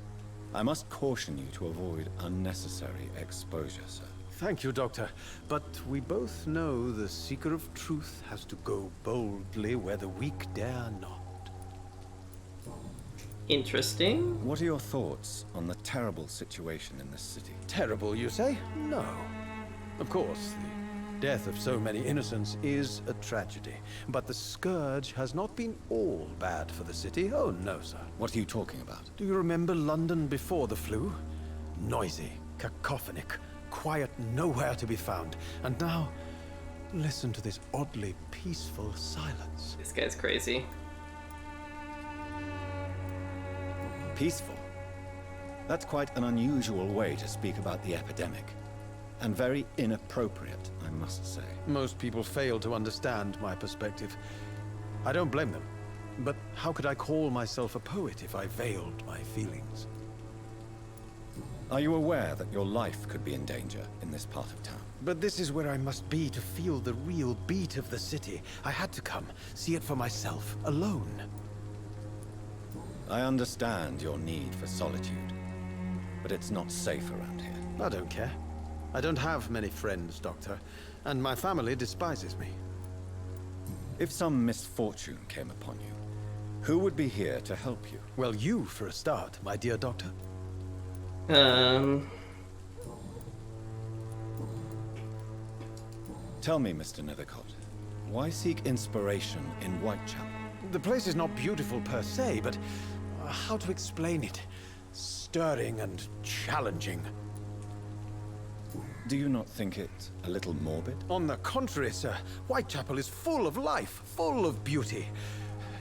I must caution you to avoid unnecessary exposure, sir. Thank you, Doctor. But we both know the seeker of truth has to go boldly where the weak dare not. Interesting. What are your thoughts on the terrible situation in this city? Terrible, you say? No. Of course, the death of so many innocents is a tragedy. But the scourge has not been all bad for the city. Oh, no, sir. What are you talking about? Do you remember London before the flu? Noisy, cacophonic, quiet nowhere to be found. And now, listen to this oddly peaceful silence. This guy's crazy. Peaceful? That's quite an unusual way to speak about the epidemic. And very inappropriate, I must say. Most people fail to understand my perspective. I don't blame them. But how could I call myself a poet if I veiled my feelings? Are you aware that your life could be in danger in this part of town? But this is where I must be to feel the real beat of the city. I had to come, see it for myself, alone. I understand your need for solitude, but it's not safe around here. I don't care. I don't have many friends, Doctor, and my family despises me. If some misfortune came upon you, who would be here to help you? Well, you for a start, my dear Doctor. Tell me, Mr. Nethercott, why seek inspiration in Whitechapel? The place is not beautiful per se, but how to explain it? Stirring and challenging. Do you not think it a little morbid? On the contrary, sir. Whitechapel is full of life, full of beauty.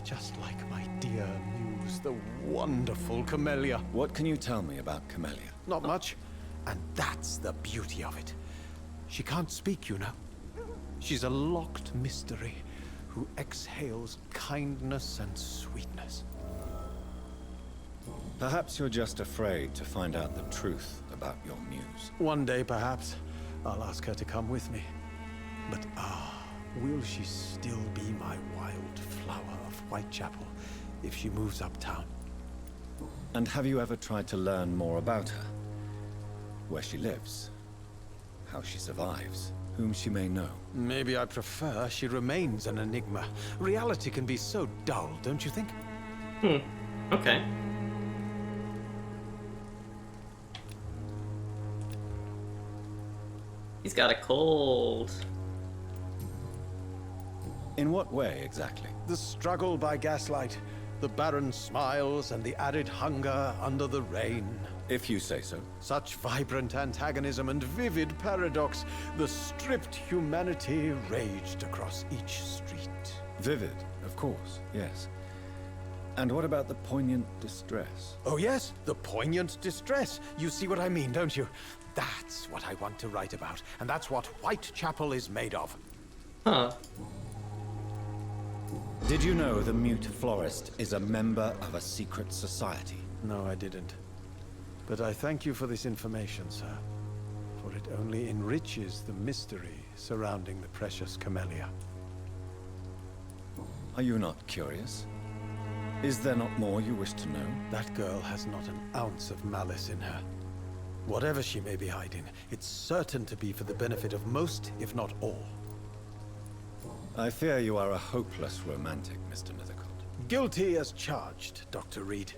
Just like my dear muse, the wonderful Camellia. What can you tell me about Camellia? Not much. And that's the beauty of it. She can't speak, you know. She's a locked mystery who exhales kindness and sweetness. Perhaps you're just afraid to find out the truth about your muse. One day, perhaps, I'll ask her to come with me. But will she still be my wild flower of Whitechapel if she moves uptown? And have you ever tried to learn more about her? Where she lives? How she survives? Whom she may know? Maybe I prefer she remains an enigma. Reality can be so dull, don't you think? Okay. He's got a cold. In what way, exactly? The struggle by gaslight, the barren smiles, and the added hunger under the rain. If you say so. Such vibrant antagonism and vivid paradox. The stripped humanity raged across each street. Vivid, of course, yes. And what about the poignant distress? Oh yes, the poignant distress. You see what I mean, don't you? That's what I want to write about, and that's what Whitechapel is made of. Huh. Did you know the mute florist is a member of a secret society? No, I didn't. But I thank you for this information, sir. For it only enriches the mystery surrounding the precious Camellia. Are you not curious? Is there not more you wish to know? That girl has not an ounce of malice in her. Whatever she may be hiding, it's certain to be for the benefit of most, if not all. I fear you are a hopeless romantic, Mr. Nethercott. Guilty as charged, Dr. Reed.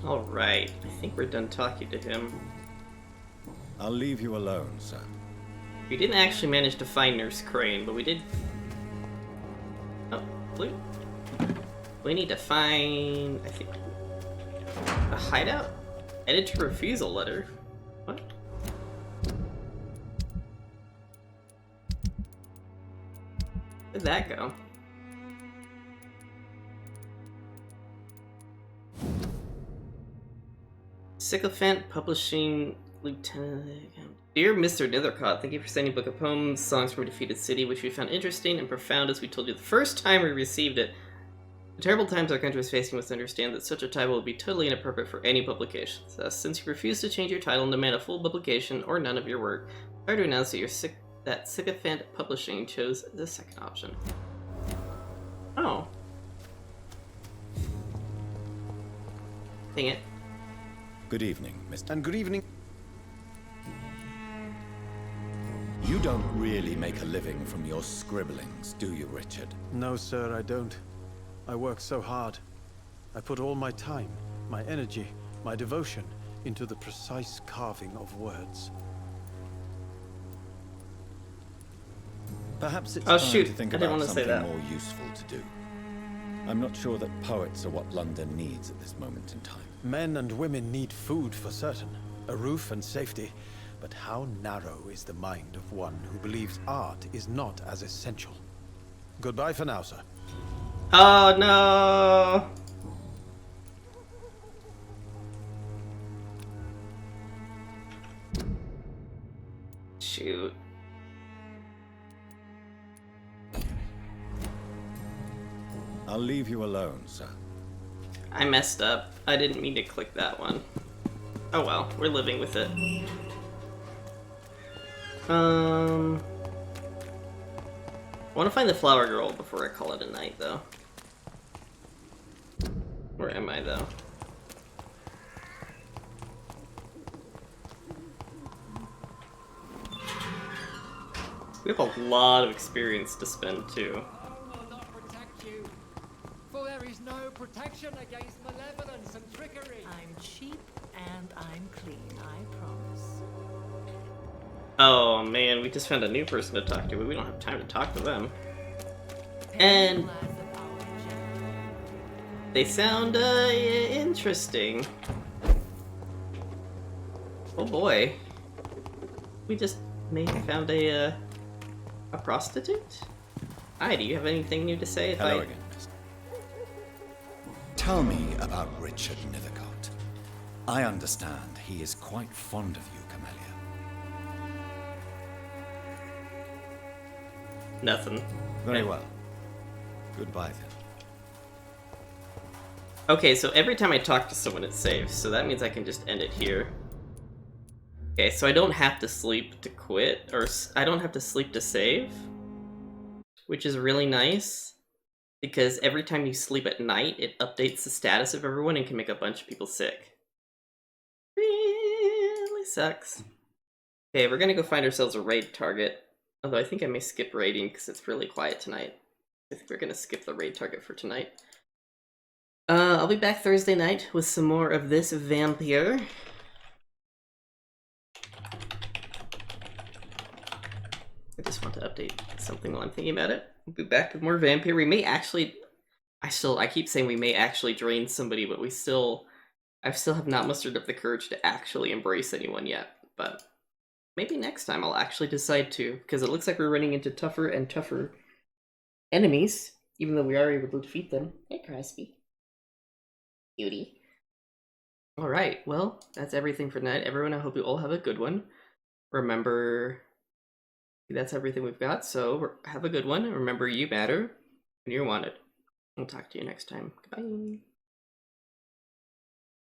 All right, I think we're done talking to him. I'll leave you alone, sir. We didn't actually manage to find Nurse Crane, but we did... Oh, Blue? We need to find, I think, a hideout? Editor refusal letter? What? Where'd that go? Sycophant Publishing Lieutenant. Dear Mr. Nethercott, thank you for sending a book of poems, songs from a defeated city, which we found interesting and profound as we told you the first time we received it. The terrible times our country is facing must understand that such a title would be totally inappropriate for any publication. Thus, since you refuse to change your title and demand a full publication or none of your work, I to announce that that Sycophant Publishing chose the second option. Oh. Dang it. Good evening, Mr. And good evening. You don't really make a living from your scribblings, do you, Richard? No, sir, I don't. I work so hard. I put all my time, my energy, my devotion into the precise carving of words. Perhaps it's Oh, time shoot. to think I didn't about want to say something that. more useful to do. I'm not sure that poets are what London needs at this moment in time. Men and women need food for certain, a roof and safety. But how narrow is the mind of one who believes art is not as essential? Goodbye for now, sir. Oh no! Shoot. I'll leave you alone, sir. I messed up. I didn't mean to click that one. Oh well, we're living with it. I want to find the flower girl before I call it a night, though. Where am I, though? We have a lot of experience to spend, too. For there is no protection against malevolence and trickery. I'm cheap and I'm clean, I promise. Oh man, we just found a new person to talk to, but we don't have time to talk to them. And they sound interesting. Oh boy, we just may have found a prostitute. Hi, do you have anything new to say? Hello again, mister. Tell me about Richard Nethercott. I understand he is quite fond of you, Camellia. Nothing. Very well. Goodbye then. Okay, so every time I talk to someone it saves, so that means I can just end it here. Okay, so I don't have to sleep to quit, or I don't have to sleep to save, which is really nice, because every time you sleep at night, it updates the status of everyone and can make a bunch of people sick. Really sucks. Okay, we're gonna go find ourselves a raid target, although I think I may skip raiding because it's really quiet tonight. I think we're gonna skip the raid target for tonight. I'll be back Thursday night with some more of this Vampyr. I just want to update something while I'm thinking about it. We'll be back with more Vampyr. We may actually... I keep saying we may actually drain somebody, but I still have not mustered up the courage to actually embrace anyone yet. But maybe next time I'll actually decide to, because it looks like we're running into tougher and tougher enemies, even though we are able to defeat them. Hey, Crispy. Cutie. Alright, well, that's everything for tonight. Everyone, I hope you all have a good one. Remember, that's everything we've got, so have a good one. Remember, you matter, and you're wanted. We'll talk to you next time. Goodbye.